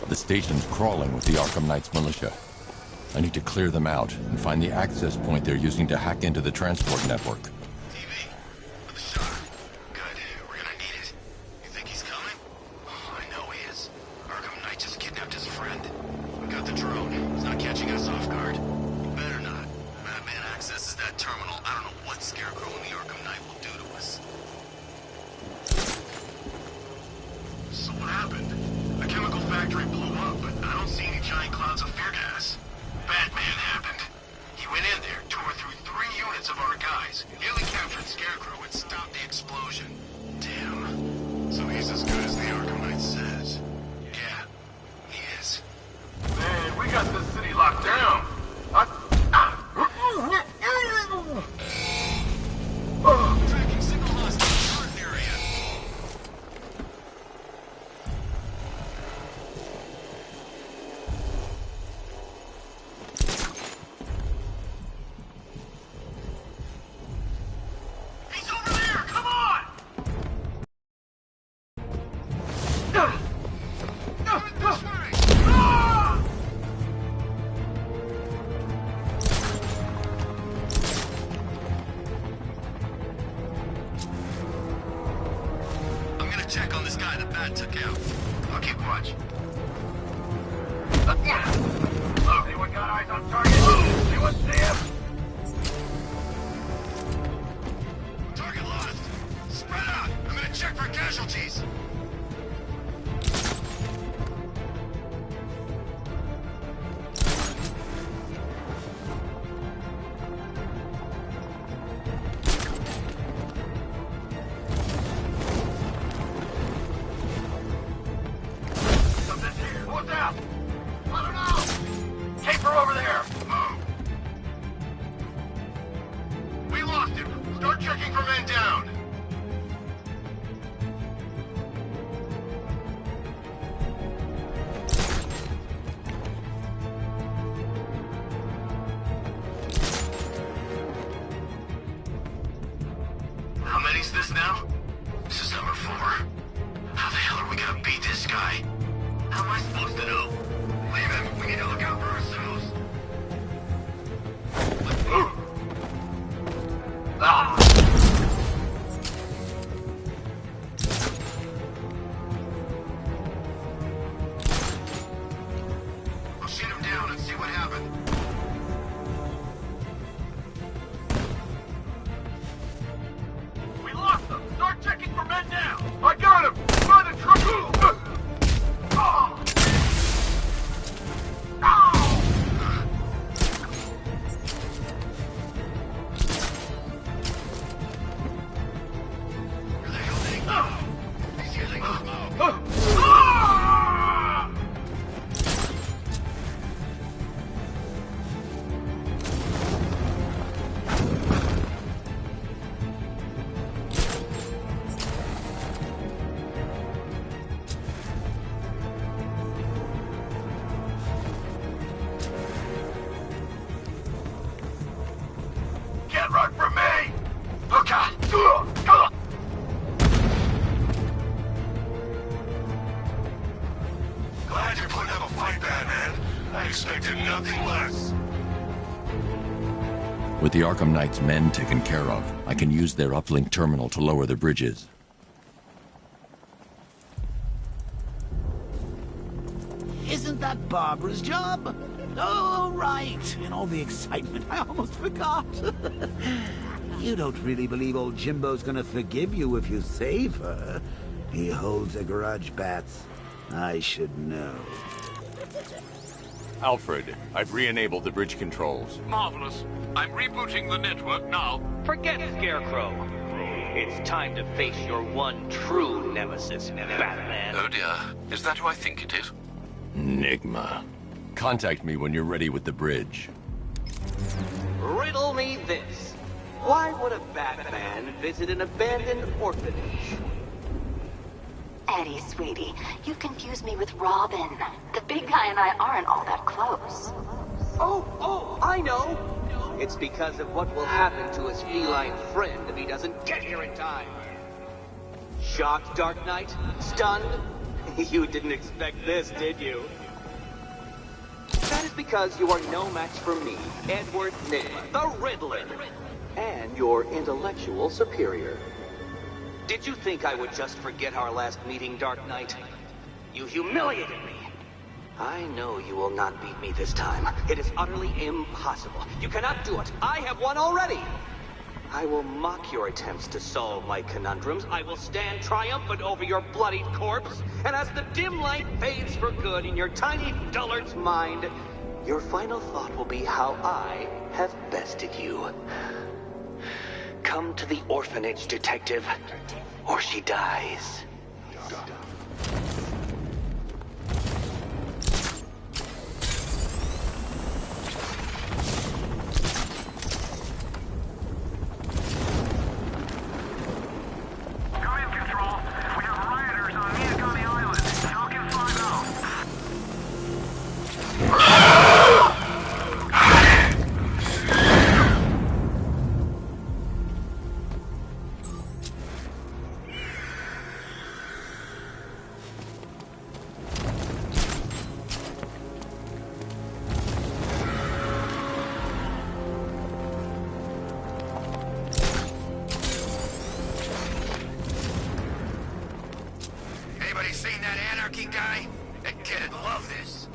The station's crawling with the Arkham Knight's militia. I need to clear them out and find the access point they're using to hack into the transport network. TV, with the shot. Good. We're gonna need it. You think he's coming? Oh, I know he is. Arkham Knight just kidnapped his friend. We got the drone. He's not catching us off guard. Better not. Batman accesses that terminal. I don't know what Scarecrow and the Arkham Knight will do to us. So what happened? The chemical factory blew up, but I don't see any giant clouds of fear gas. Batman happened. He went in there, tore through 3 units of our guys, nearly captured Scarecrow, and stopped the explosion. Damn. So he's as good as the Arkham Knight says. Yeah, he is. Man, we got this city locked down. Tracking signal lost in the current area. He's over there! Come on! This way! Ah! I'm gonna check on this guy the Bat took out. I'll keep watch. Anyone got eyes on target? Anyone see him? Target lost. Spread out. I'm gonna check for casualties. Something's here. What's out? I don't know. Caper over there. We lost him. Start checking for men down. How many's this now? This is number 4. How the hell are we gonna beat this guy? How am I supposed to know? Leave him. We need to look out for ourselves. I'll shoot him down and see what happened. We lost them. Start With the Arkham Knight's men taken care of, I can use their uplink terminal to lower the bridges. Isn't that Barbara's job? Oh, right. In all the excitement, I almost forgot. You don't really believe old Jimbo's gonna forgive you if you save her. He holds a grudge, Bats. I should know. Alfred, I've re-enabled the bridge controls. Marvelous. I'm rebooting the network now. Forget Scarecrow. It's time to face your one true nemesis, Batman. Oh dear. Is that who I think it is? Enigma. Contact me when you're ready with the bridge. Riddle me this. Why would a Batman visit an abandoned orphanage? Eddie, sweetie, you confuse me with Robin. The big guy and I aren't all that close. Oh, I know. It's because of what will happen to his feline friend if he doesn't get here in time. Shocked, Dark Knight? Stunned? You didn't expect this, did you? That is because you are no match for me, Edward Nygma, the Riddler, and your intellectual superior. Did you think I would just forget our last meeting, Dark Knight? You humiliated me. I know you will not beat me this time. It is utterly impossible. You cannot do it. I have won already. I will mock your attempts to solve my conundrums. I will stand triumphant over your bloodied corpse. And as the dim light fades for good in your tiny dullard's mind, your final thought will be how I have bested you. Come to the orphanage, detective, or she dies. Anybody seen that anarchy guy? That kid'd love this.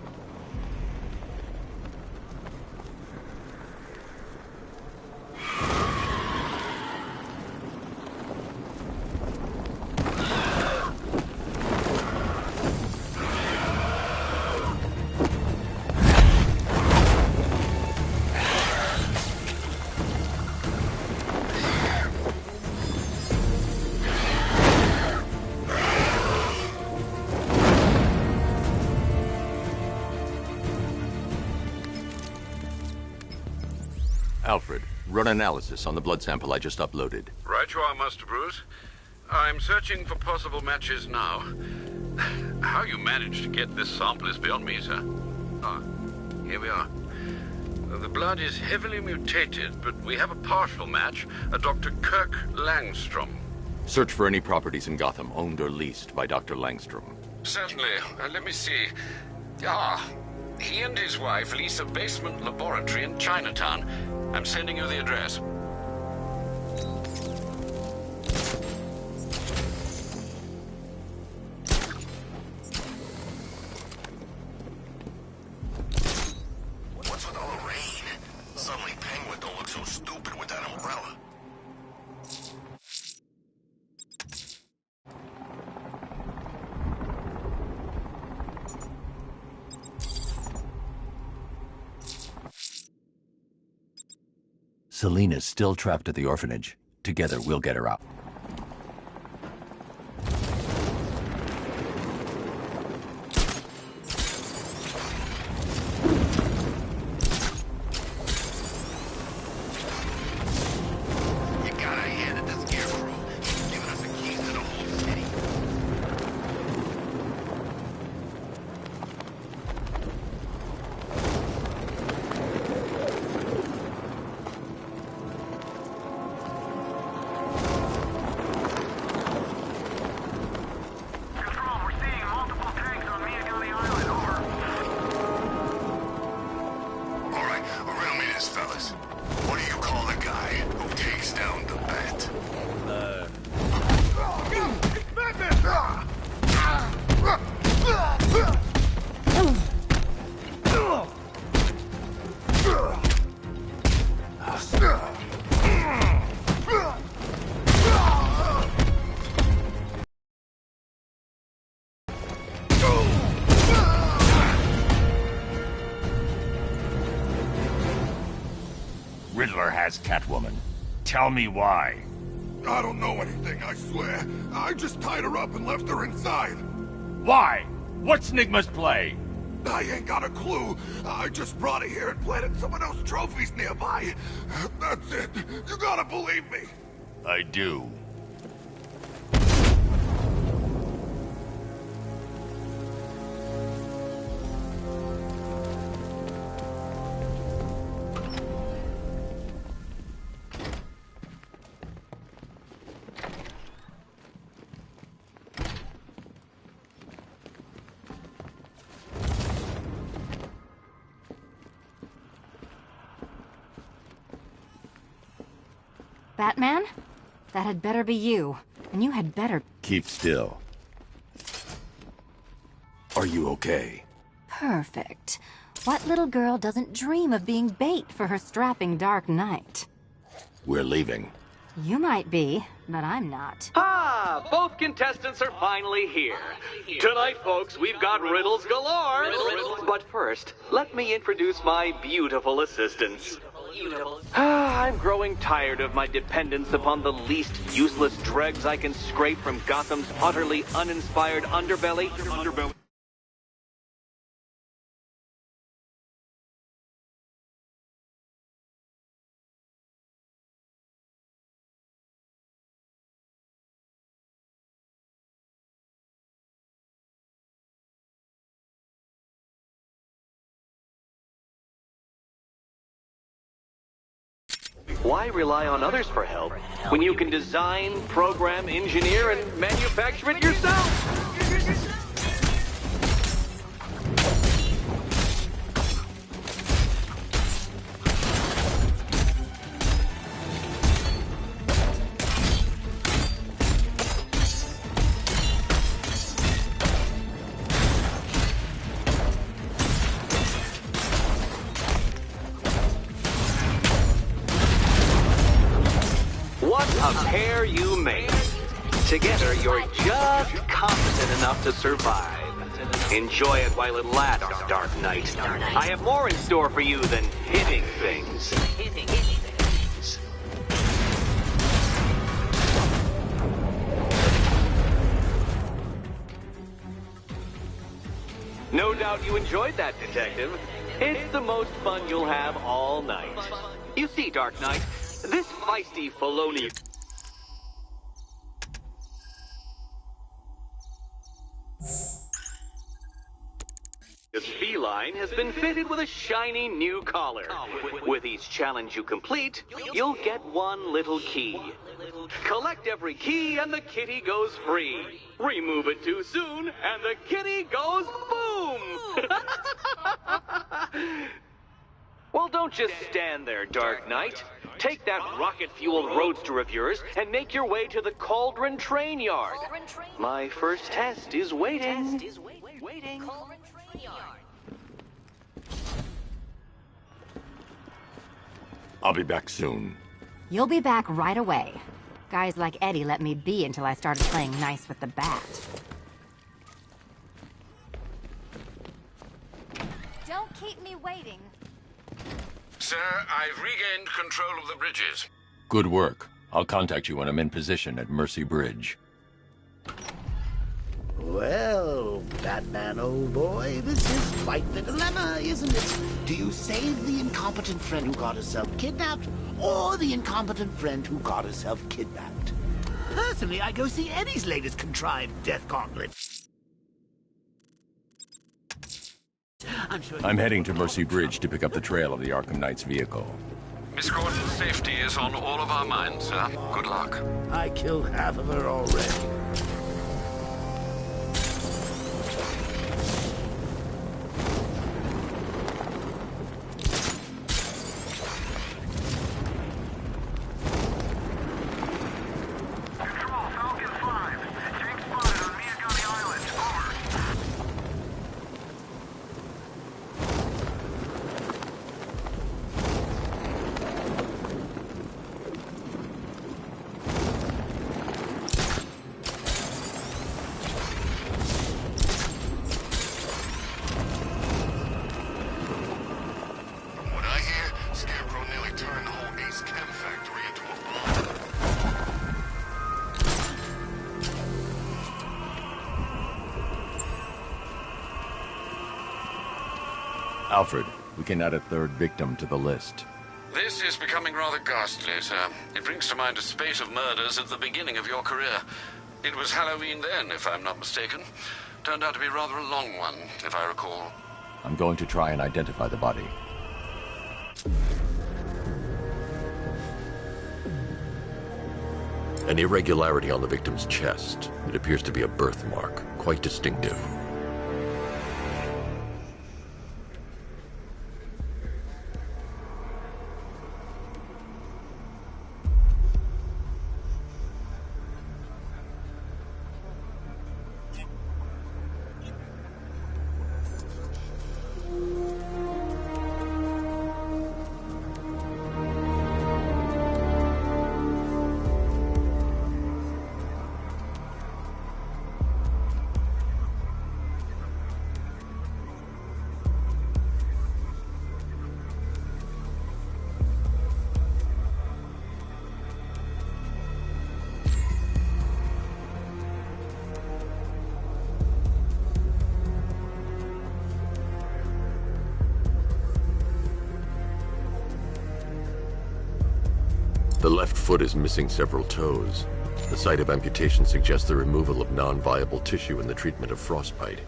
Alfred, run analysis on the blood sample I just uploaded. Right you are, Master Bruce. I'm searching for possible matches now. How you managed to get this sample is beyond me, sir. Ah, here we are. The blood is heavily mutated, but we have a partial match, a Dr. Kirk Langstrom. Search for any properties in Gotham owned or leased by Dr. Langstrom. Certainly. Let me see. Ah, he and his wife lease a basement laboratory in Chinatown. I'm sending you the address. What's with all the rain? Suddenly Penguin don't look so stupid with that umbrella. Selina's still trapped at the orphanage. Together, we'll get her out. You gotta hand it to Scarecrow. He's giving us the keys to the whole city. has Catwoman. Tell me why. I don't know anything, I swear. I just tied her up and left her inside. Why? What's Nigma's play? I ain't got a clue. I just brought her here and planted some of those trophies nearby. That's it. You gotta believe me. I do. Batman? That had better be you. And you had better... Keep still. Are you okay? Perfect. What little girl doesn't dream of being bait for her strapping Dark Knight? We're leaving. You might be, but I'm not. Ah, both contestants are finally here. Tonight, folks, we've got riddles galore. But first, let me introduce my beautiful assistants. I'm growing tired of my dependence upon the least useless dregs I can scrape from Gotham's utterly uninspired underbelly. Why rely on others for help when you can design, program, engineer, and manufacture it yourself? What a pair you make. Together, you're just competent enough to survive. Enjoy it while it lasts, Dark Knight. I have more in store for you than hitting things. No doubt you enjoyed that, Detective. It's the most fun you'll have all night. You see, Dark Knight, this feisty felonious feline has been fitted with a shiny new collar. With each challenge you complete, you'll get one little key. Collect every key and the kitty goes free. Remove it too soon and the kitty goes boom! Well, don't just stand there, Dark Knight. Take that rocket-fueled roadster of yours and make your way to the Cauldron Train Yard. My first test is waiting. I'll be back soon. You'll be back right away. Guys like Eddie let me be until I started playing nice with the bat. Don't keep me waiting. Sir, I've regained control of the bridges. Good work. I'll contact you when I'm in position at Mercy Bridge. Well, Batman, old boy, this is quite the dilemma, isn't it? Do you save the incompetent friend who got herself kidnapped, or the incompetent friend who got herself kidnapped? Personally, I go see Eddie's latest contrived death gauntlet. I'm heading to Mercy Bridge to pick up the trail of the Arkham Knight's vehicle. Miss Gordon's safety is on all of our minds, sir. Good luck. I killed half of her already. Alfred, we can add a third victim to the list. This is becoming rather ghastly, sir. It brings to mind a spate of murders at the beginning of your career. It was Halloween then, if I'm not mistaken. Turned out to be rather a long one, if I recall. I'm going to try and identify the body. An irregularity on the victim's chest. It appears to be a birthmark, quite distinctive. The left foot is missing several toes. The site of amputation suggests the removal of non-viable tissue in the treatment of frostbite.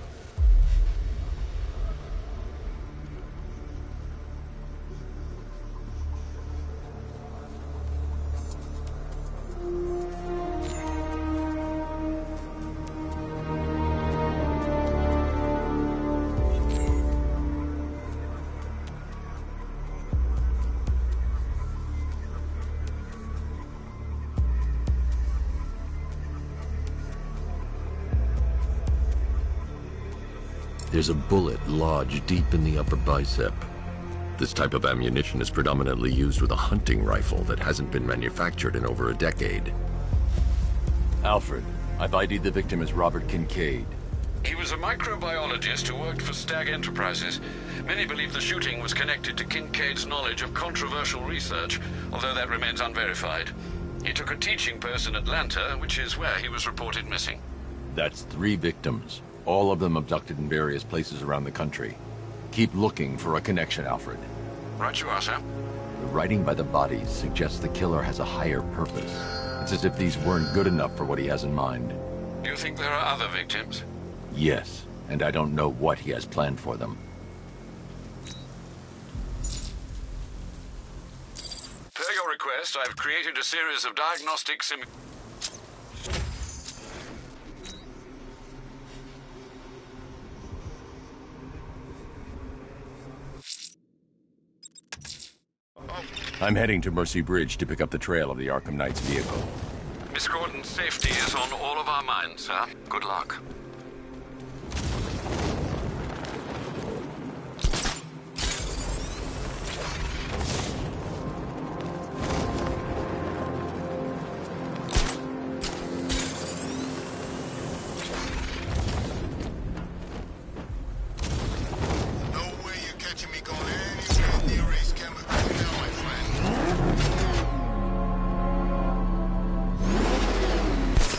There's a bullet lodged deep in the upper bicep. This type of ammunition is predominantly used with a hunting rifle that hasn't been manufactured in over a decade. Alfred, I've ID'd the victim as Robert Kincaid. He was a microbiologist who worked for Stag Enterprises. Many believe the shooting was connected to Kincaid's knowledge of controversial research, although that remains unverified. He took a teaching post in Atlanta, which is where he was reported missing. That's 3 victims, all of them abducted in various places around the country. Keep looking for a connection, Alfred. Right you are, sir. The writing by the bodies suggests the killer has a higher purpose. It's as if these weren't good enough for what he has in mind. Do you think there are other victims? Yes, and I don't know what he has planned for them. Per your request, I've created a series of diagnostic I'm heading to Mercy Bridge to pick up the trail of the Arkham Knight's vehicle. Miss Gordon's safety is on all of our minds, sir. Good luck.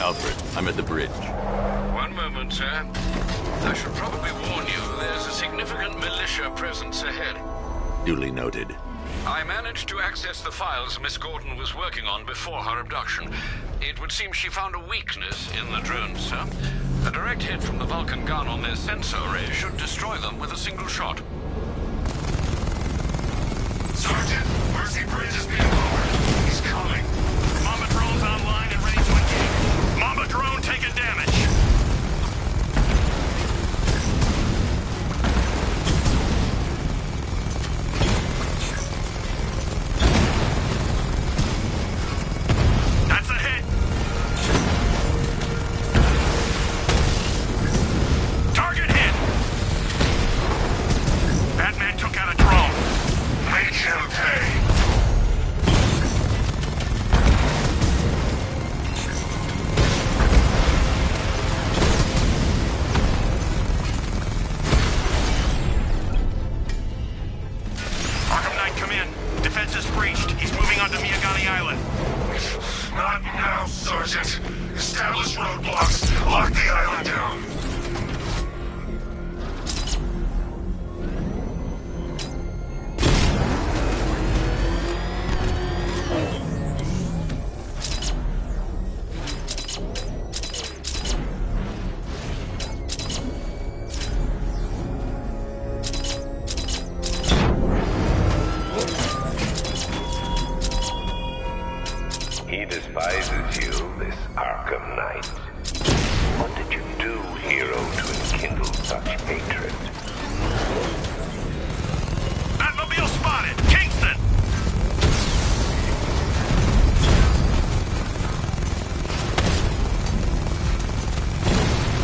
Alfred, I'm at the bridge. One moment, sir. I should probably warn you, there's a significant militia presence ahead. Duly noted. I managed to access the files Miss Gordon was working on before her abduction. It would seem she found a weakness in the drones, sir. A direct hit from the Vulcan gun on their sensor array should destroy them with a single shot. Sergeant, Mercy Bridge is being lowered. He's coming. Mama drone's online and ready to engage. Mama drone taking damage. That's a hit. Target hit. Batman took out a drone. Make him pay. Arkham Knight, come in. Defense is breached. He's moving onto Miyagani Island. Not now, Sergeant. Establish roadblocks. Lock the island down. Arkham Knight. What did you do, hero, to enkindle such hatred? Batmobile spotted! Kingston!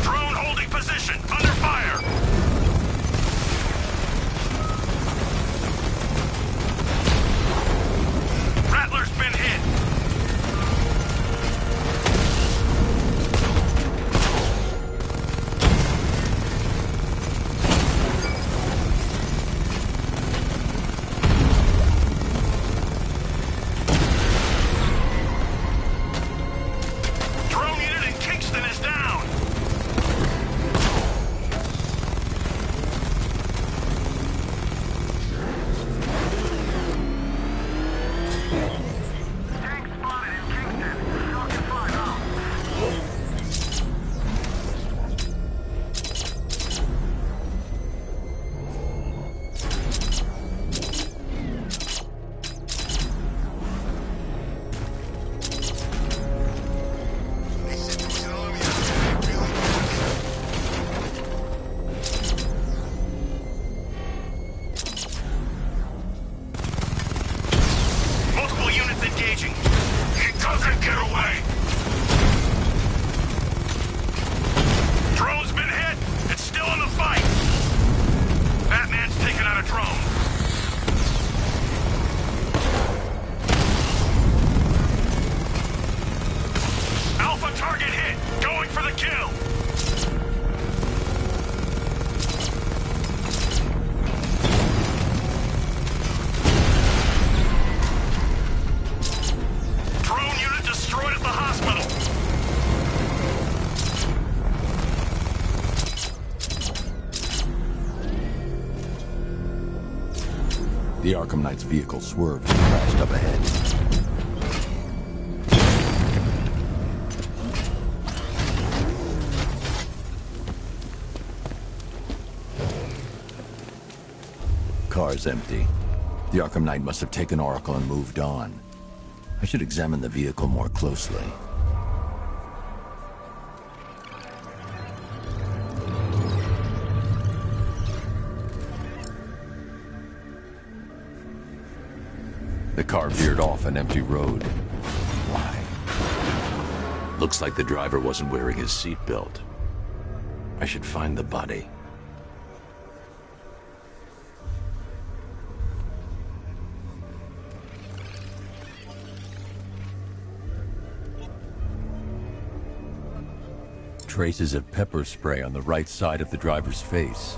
Drone holding position! Under fire! Rattler's been hit! Drone unit in Kingston is down! Multiple units engaging. He doesn't get away! Drone's been hit. It's still in the fight. Batman's taken out a drone. Alpha target hit. Going for the kill. Drone unit destroyed at the hospital. The Arkham Knight's vehicle swerved and crashed up ahead. Car's empty. The Arkham Knight must have taken Oracle and moved on. I should examine the vehicle more closely. The car veered off an empty road. Why? Looks like the driver wasn't wearing his seatbelt. I should find the body. Traces of pepper spray on the right side of the driver's face.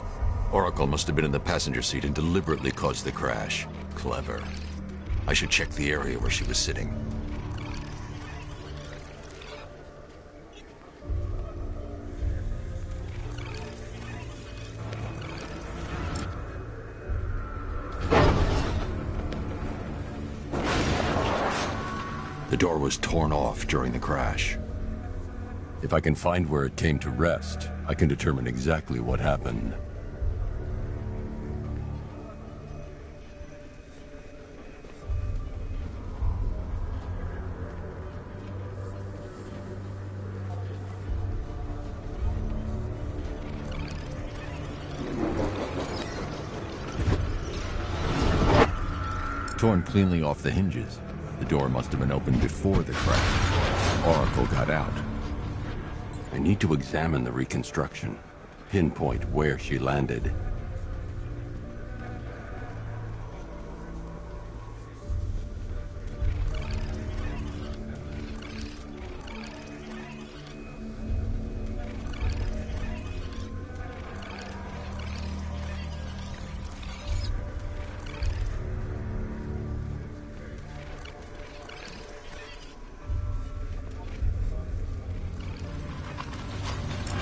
Oracle must have been in the passenger seat and deliberately caused the crash. Clever. I should check the area where she was sitting. The door was torn off during the crash. If I can find where it came to rest, I can determine exactly what happened. Torn cleanly off the hinges. The door must have been opened before the crash. Oracle got out. I need to examine the reconstruction, pinpoint where she landed.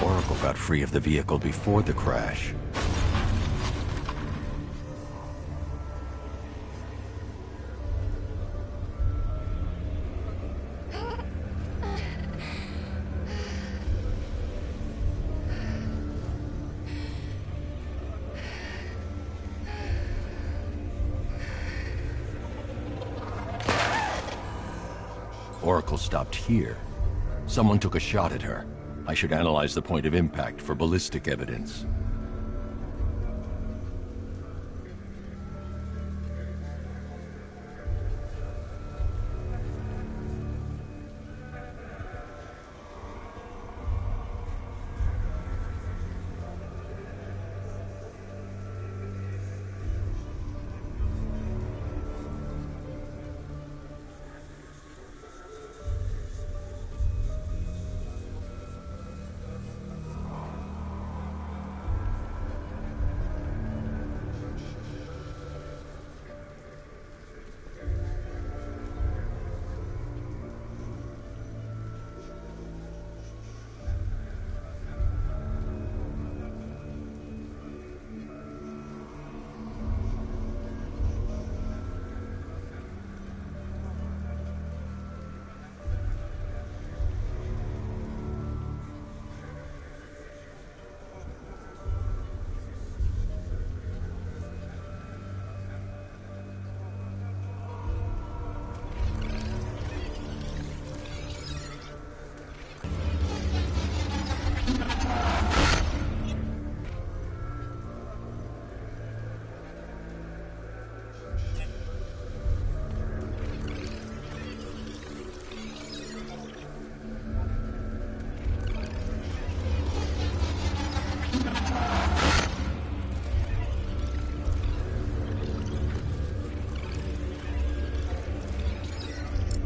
Oracle got free of the vehicle before the crash. Oracle stopped here, Someone took a shot at her. I should analyze the point of impact for ballistic evidence.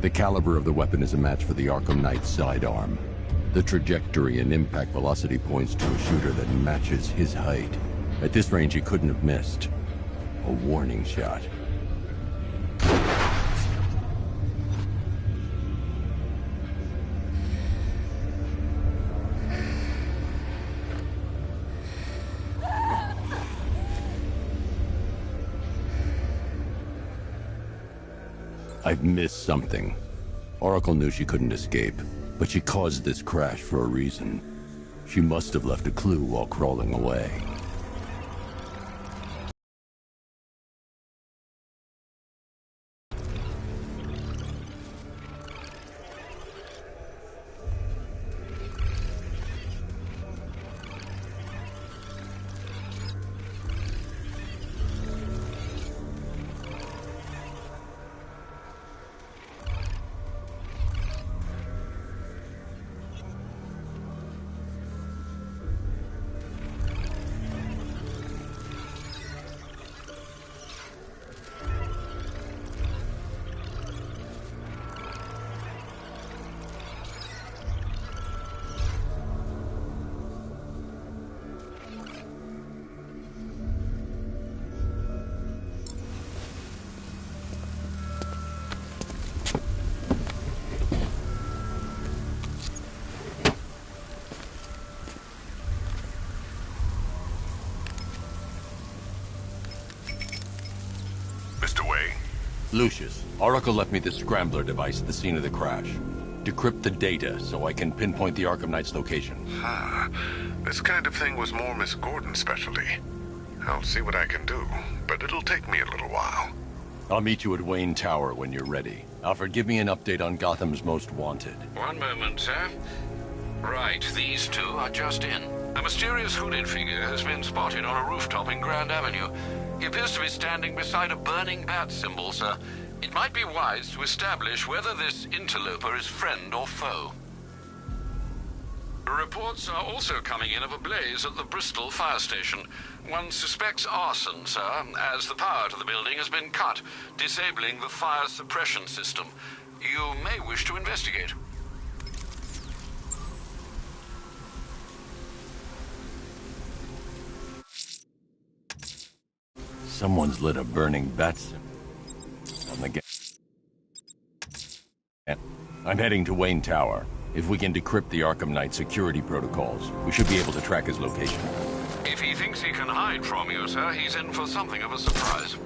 The caliber of the weapon is a match for the Arkham Knight's sidearm. The trajectory and impact velocity points to a shooter that matches his height. At this range, he couldn't have missed. A warning shot. I've missed something. Oracle knew she couldn't escape, but she caused this crash for a reason. She must have left a clue while crawling away. Lucius, Oracle left me the scrambler device at the scene of the crash. Decrypt the data so I can pinpoint the Arkham Knight's location. This kind of thing was more Miss Gordon's specialty. I'll see what I can do, but it'll take me a little while. I'll meet you at Wayne Tower when you're ready. Alfred, give me an update on Gotham's Most Wanted. One moment, sir. Right, these two are just in. A mysterious hooded figure has been spotted on a rooftop in Grand Avenue. He appears to be standing beside a burning bat symbol, sir. It might be wise to establish whether this interloper is friend or foe. Reports are also coming in of a blaze at the Bristol fire station. One suspects arson, sir, as the power to the building has been cut, disabling the fire suppression system. You may wish to investigate. Someone's lit a burning bat symbol on the I'm heading to Wayne Tower. If we can decrypt the Arkham Knight security protocols, we should be able to track his location. If he thinks he can hide from you, sir, he's in for something of a surprise.